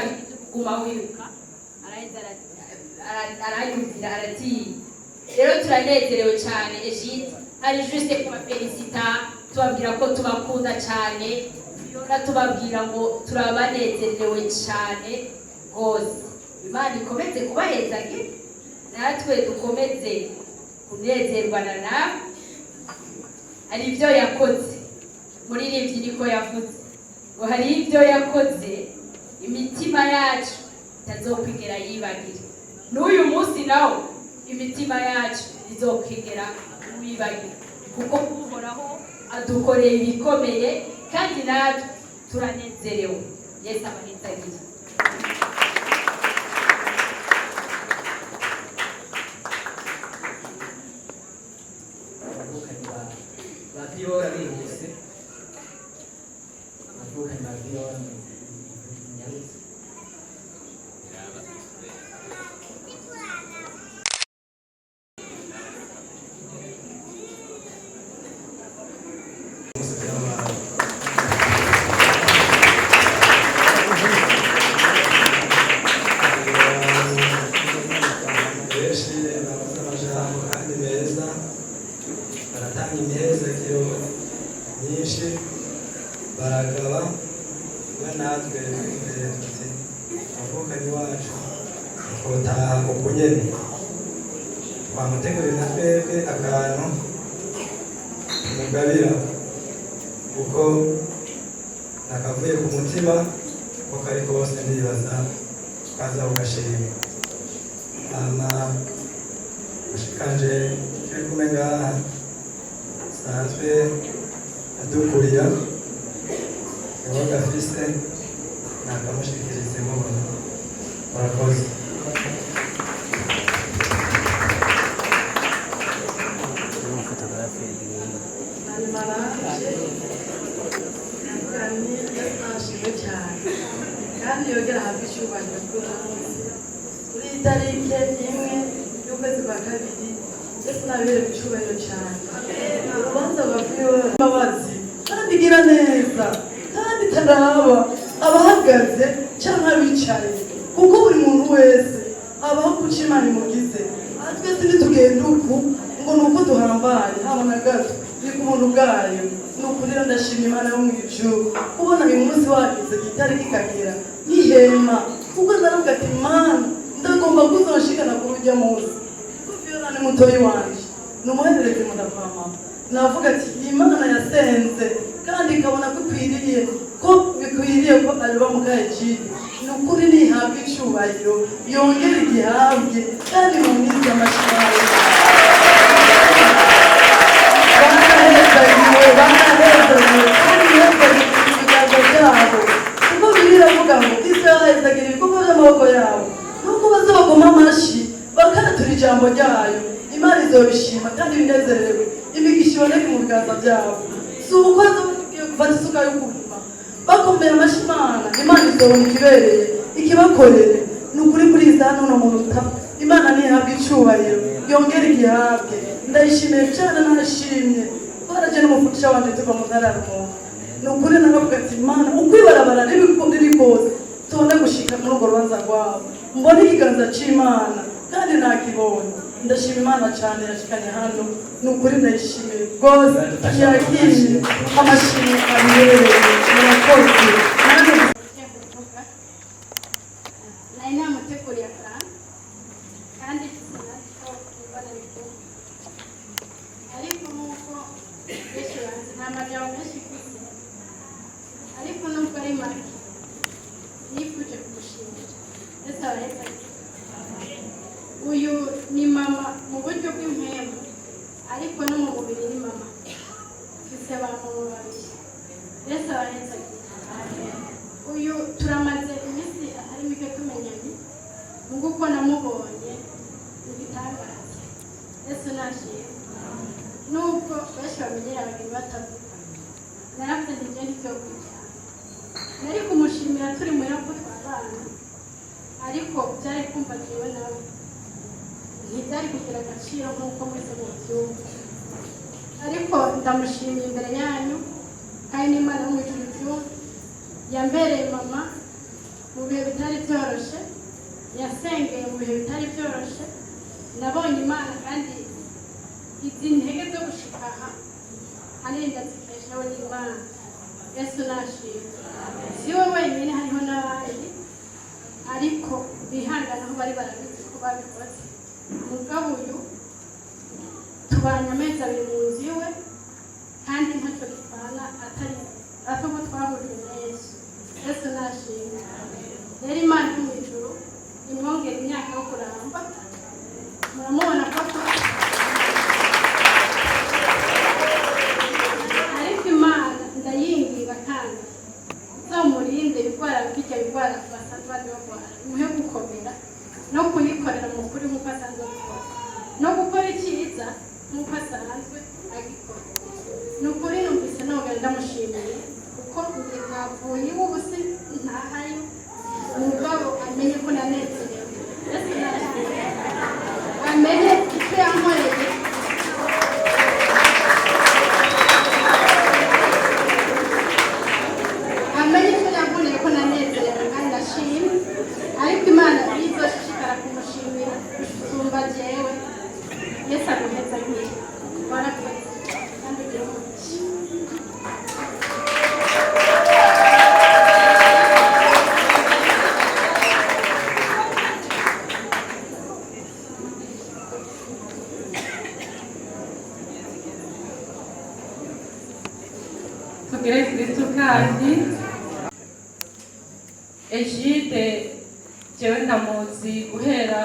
kuguma wiruka araheza arayumvira aratinya. Rero turanezerewe cyane Egide, ari juste kubafelicita tubabwira ko tubakunda cyane, Fiona tubabwira ngo turabanezerewe cyane rwose. Imana ikomeze kubahezage, natwe dukomeze kunezerwana nawe. Hari ibyo yakoze, muririmbyi niko yavuze ngo hari ibyo yakoze imitima yacu itazokwigera yibagira. N'uyu munsi nawo imitima yacu izokwigera wibagira, kuko Uhoraho adukoreye ibikomeye kandi natwe turanezerewe. Yesu abahezagire. Viola bihuse avukanye na Viola Nyaruzi. baragaba natwe tuti avukanye wacu twotaha uko nyene twamutegurira na twebwe akantu tumugabira kuko nakavuye ku mutima ko kari kose ndibaza kaza ugashima ama ushikanje turi kumwe ngaha sanzwe adukurira yabaga afise nakamushikirize mubona murakoze. kandi yongera ahabwa icyubahiro kuri itarike imwe y'ukwezi kwa kabiri ndetse nabereye icyubahiro cyane. Urubanza rwa Fiona imbabazi kandi igira neza kandi itaraba abahagaze cyangwa abicaye, kuko buri muntu wese abaho kuko Imana imugize. Aha twese ntitugenda uku ngo ni uko duhambaye haba na gato, ni ku buntu bwayo. Ni ukuri ndashima Imana yo mu ijuru kubona uyu munsi wagize itariki ikagera nkihema, kuko naravuga ati Mana ndagomba kuzoshikana kuri ujya munsi. Fiona ni mutoyi wanje, ni umuhererezi mudapama. Navuga ati Imana yasenze kandi ikabona ko bikwiriye ko areba mu Egide. Ni ukuri nihabwa icyubahiro, yongera igihabwe kandi mumwize amashimwe. Banahezagiwe kandi hezagiwe ibiganza byabo, kuko biravuga ngo izahezagira ibikorwa by'amaboko yabo. Nuko bazabagoma amashyi bakatura ijambo ryayo, Imana izobishima kandi binezerewe, imigisha iboneke mu biganza byabo. Si ubukozi tugiye gufata isuka yo kurima bakomera amashyi Imana, Imana izobona ikibereye ikibakorere. Ni ukuri kuri iza hano no muruta Imana nihabwa icyubahiro, yongera igihabwe. Ndayishimiye cyane, nashimye twaraje n'umufutisha wanje tuva mu ntararamo. Ni ukuri naravuga ati Imana ukwibarabara riri kose tubone gushika muri urwo rubanza rwabo, mbone ikiganza c'Imana kandi nakibonye. Ndashima Imana cyane yashikanye hano, ni ukuri ndayishimiye rwose, yakiriye amashimwe abihereye. Murakoze. nari namuteguriye akantu kandi sinariko ibara rikuru, ariko nuko benshi banzi nta majambo menshi mfise, ariko nubwo ari make nifuje kumushimira. Ese araheza uyu ni mama mu buryo bw'impemu, ariko no mu mubiri ni mama. Mfise abantu babiri. Ese araheza uyu turamaze iminsi atari mike tumenyanye, nubwo uko namubonye igitangaza. Ese nashimye nubwo benshi bamenyera abageni batavuga, naravuze nti njye ntibyo kurya, nari kumushimira turi muri ako twabana, ariko byari kumva jewe nawe ntibyari kugira agaciro nk'uko mwese mubyumva. Ariko ndamushimiye imbere yanyu kandi n'Imana yo mu ijuru ibyumva, yambereye mama mu bihe bitari byoroshe, yasengeye mu bihe bitari byoroshe, nabonye Imana kandi izi ntege zo gushika aha arinda zikeshaho n'Imana. Yesu nashimwe. Si we wenyine, hariho n'abandi ariko bihangana aho bari barabizi ko babikoze. Mugabo uyu tubanye amezi 2 mu nzu iwe kandi ntacyo dupfana atari ko twahuriye na Yesu. Yesu nashimwe. Rero Imana yo mu ijuru imwongera imyaka yo kuramba. Muramubona ko ariko Imana ndayinginga kandi uzamurinde ibigwara bijya bigwara basanzwe barwara, muhe gukomera no kuyikorera mu kuri nk'uko asanzwe abikora, no gukora icyiza nk'uko asanzwe agikora. Ni ukuri numvise nogenda ndamushimiye kuko mwavuye ubusi ntahayo, umugabo amenye ko nanezerewe. Amenye icyo yankoreye, amenye icyo yankoreye ko nanezerewe kandi ndashimye. Ariko Imana izoshishikara kumushimira gusumba jewe. Yesu aguheza nk'iyo warakoze kandi ugire umugisha. Tugire Kristo kandi Egide jewe ndamuzi guhera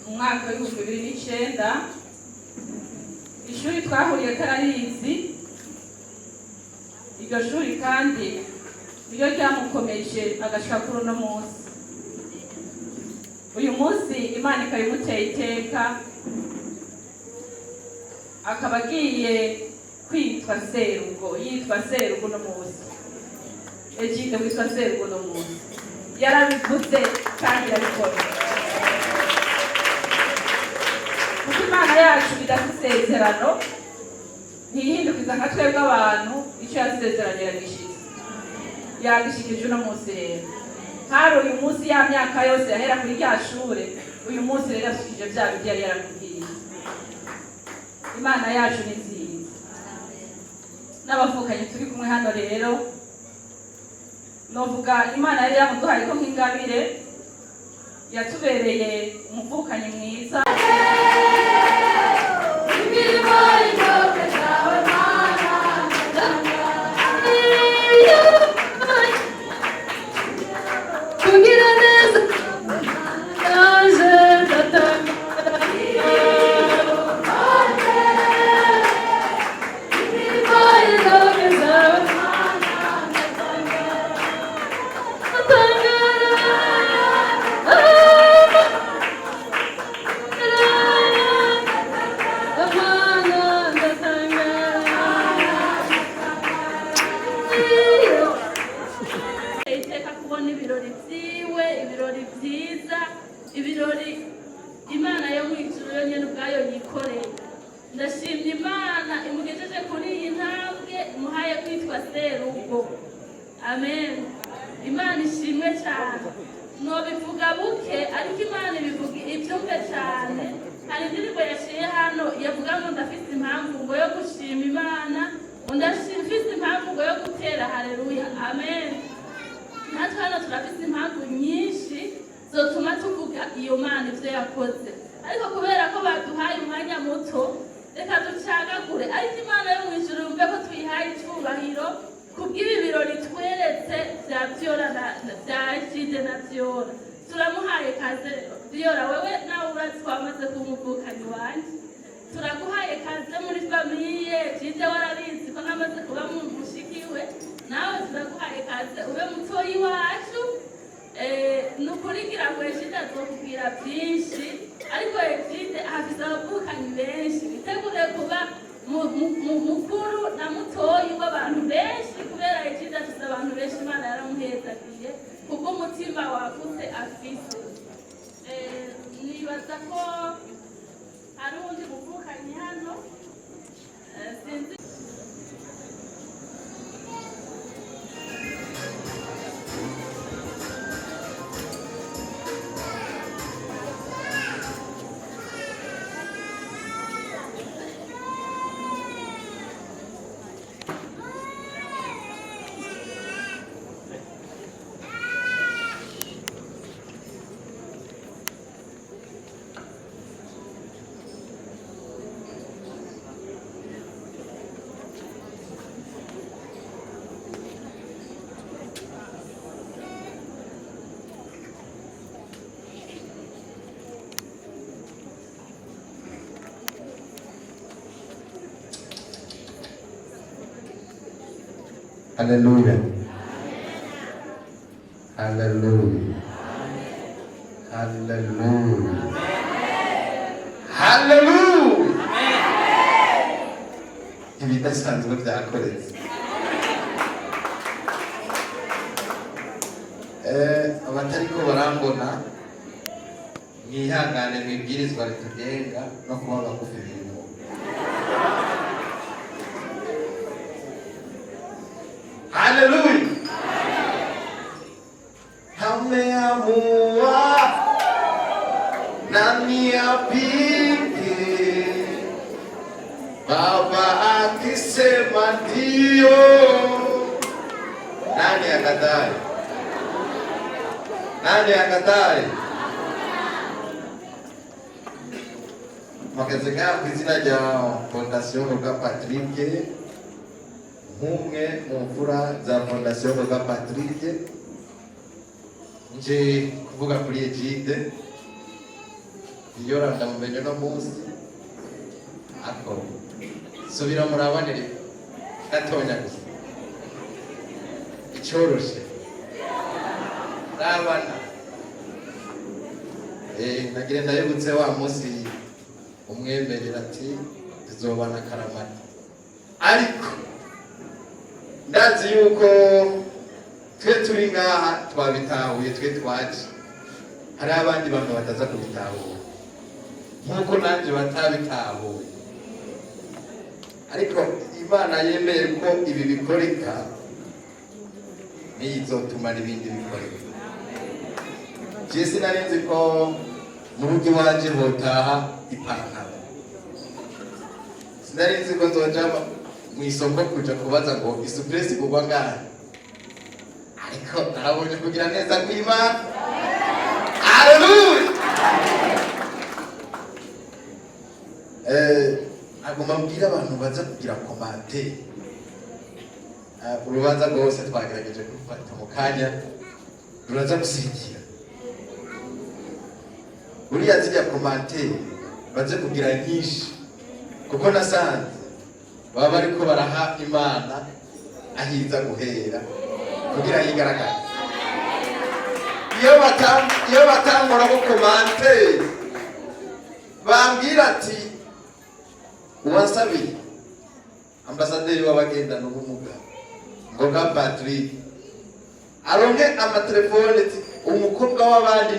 mu mwaka w'2009. Ishuri twahuriye kararizi, iryo shuri kandi niryo ryamukomeje agashika kuri uno munsi. Uyu munsi Imana ikabimuteye iteka, akaba agiye kwitwa Serugo, yitwa Serugo uno munsi. Egide witwa Serugo uno munsi yarabivuze kandi yarabikora. Kuko Imana yacu idafite isezerano, ntihindukiza nka twebwe abantu, icyo yasezeranye yagishikije uno munsi. Rero hari uyu munsi ya myaka yose yahera kuri rya shure, uyu munsi rero yashikije bya bindi yari yaramubwiye. Imana yacu ni nziza. N'abavukanye turi kumwe hano rero novuga Imana yari yamuduhaye ko nk'ingabire, yatubereye umuvukanyi mwiza. Kugira neza yaje ndatanga iteka kubona ibirori byiwe, ibirori byiza, ibirori Imana yo mu ijuru yonyine ubwayo yikoreye. Ndashimye Imana imugejeje kuri iyi ntambwe, imuhaye kwitwa Serugo. Amen. Imana ishimwe cyane. Nobivuga buke ariko Imana ibivuga ibyumve cyane. Hari indirimbo yashiye hano yavuga ngo ndafite impamvu ngo yo gushima Imana, ndafite impamvu ngo yo gutera haleluya. Amen. Natwe hano turafite impamvu nyinshi zotuma tuvuga iyo Mana ibyo yakoze, ariko kubera ko baduhaye umwanya muto reka ducagagure. Ariko Imana yo mu ijuru yumve ko tuyihaye icyubahiro kubw'ibi birori tweretse bya Byora bya Egide na Byora. Turamuhaye kaze Byora, wewe nawe urazi twamaze kumuvukanyi wanjye, turaguhaye kaze muri famiye. Egide warabizi ko namaze kuba mushikiwe, nawe turaguhaye kaze ube mutoyi wacu. Nukurigira ngo Egide azokubwira byinshi, ariko Egide afite abavukanyi benshi. Itegure kuba mukuru na mutoyi w'abantu benshi, kubera Egide afite abantu benshi Imana yaramuhezagiye kubw'umutima wagutse afise. Nibaza ko hari undi muvukanyi hano sinzi. Haleluya. Haleluya. Haleluya. Haleluya. Ibidasanzwe byakoretse. Abatariko barambona mwihangane mwibwirizwa ritugenga no kuba bagufi ibintu. Haleluya. Ameamua nani apige, Baba akisema ndio, nani akatae? Nani akatae? Makazega kwizina rya Fondation Roga Patrick, nk'umwe mu mfura za Fondation Roga Patrick, nje kuvuga kuri Egide iyo ndamumenye no munsi ako subira murabanire gatonya gusa icyoroshe rabana nagire ndayibutse wa munsi umwemerera ati tuzobana karamata, ariko ndazi yuko twe turi ngaha twabitahuye, twe twaje hari abandi bantu bataza kubitahura nkuko nanjye batabitahuye, ariko Imana yemeye ko ibi bikoreka nizotuma n'ibindi bikoreka. Je sinarinzi ko mu rugo iwanje botaha ipantaro, sinarinzi ko nzoja mu isoko kuja kubaza ngo isupresi kugwa ngahe, ariko narabonye kugira neza kw'Imana. Haleluya. Agomba mbwira abantu baza kugira komante. Urubanza rwose twagerageje gufata mu kanya ruraza gusigira. Uriya zijya komante baze kugira nyinshi, kuko nasanze baba bariko baraha Imana ahiza guhera kugira yigaragaze. Iyo batangura ko komante bambwira ati uwasabiye ambasaderi w'abagendana ubumuga Ngoga Patrick aronke amatelefone ati umukobwa w'abandi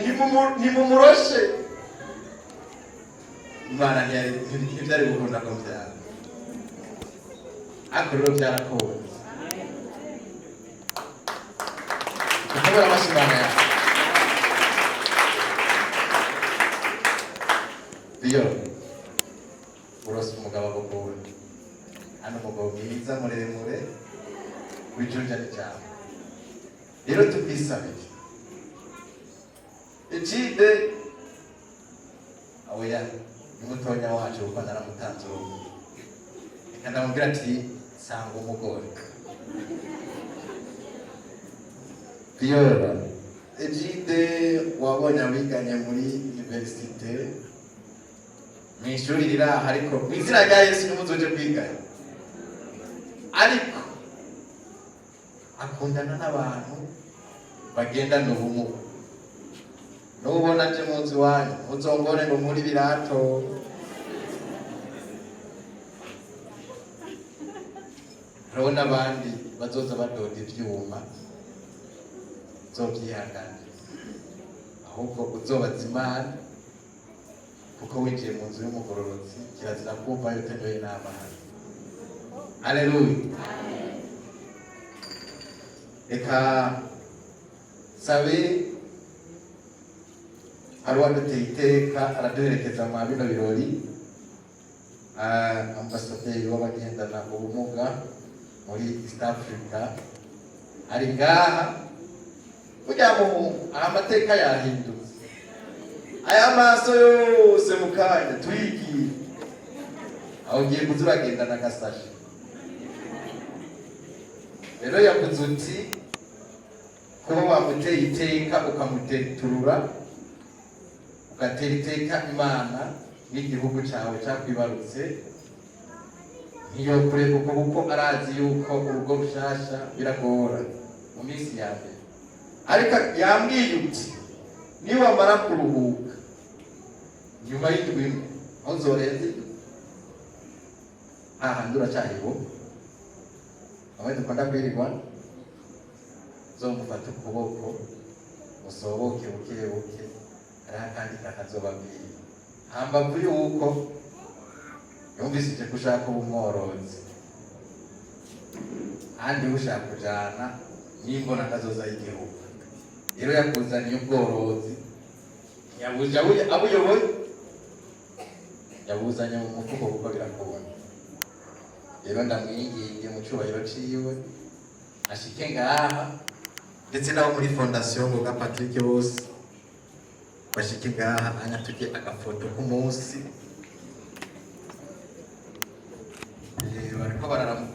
nimumuroshe. Imana ntibyari gukunda ko byara, ariko rero byarakunze. Kubera amashimana yawe iyo urose umugabo agogowe, hano umugabo mwiza muremure w'ijunjani cyane. Rero tubisabire Egide oya n'umutonya wacu kuko naramutanze urugo, reka ndamubwira ati sanga umugore. Piyora Egide wabonye abiganye muri universite mu ishuri riraha, ariko mu izina rya Yesu ntimuzoje kwigana, ariko akundana n'abantu bagendana ubumuga. Nubona nje mu nzu wanyu muzongore ngo muri birato, hariho n'abandi bazoza badoda ivyuma, zovyihangana ahubwo uzobaza Imana, kuko winjiye mu nzu y'umugororotsi kirazira kumva yo utanyoye n'amazi. Haleluya. Reka sabe hari uwaduteye iteka araduherekeza mu bino birori, ambasaderi w'abagendana ubumuga muri East Africa ari ngaha kugira ngo amateka yahindutse. Aya maso yose mu kanya turigiye aho ugiye kuza uragendana agasashi. Rero yavuze uti kuba wamuteye iteka ukamuteturura ugatera iteka Imana n'igihugu cyawe cyakwibarutse, iyo kureka uko kuko arazi yuko urugo rushasha biragora mu minsi ya mbere, ariko yambwiye uti niwamara kuruhuka nyuma y'indwi imwe aho uzorenze hahandi uracyariho aho dukunda kwirirwa uzomufata ukuboko musohoke buke buke hariho akandi kakazobabwira hambavu yuko yumvise ko ushaka uba umworozi kandi ushaka kujana n'imbona kazoza y'igihugu, rero yakuzaniye ubworozi yabuje abuyoboye yabuzanye mu mufuko kuko birakubona. Rero ndamwinginge mu cyubahiro ciwe ashike ngaha, ndetse nabo muri fondation Ngoga Patrick bose bashike ngaha anyatuke agafoto k'umunsi bariko bararamuka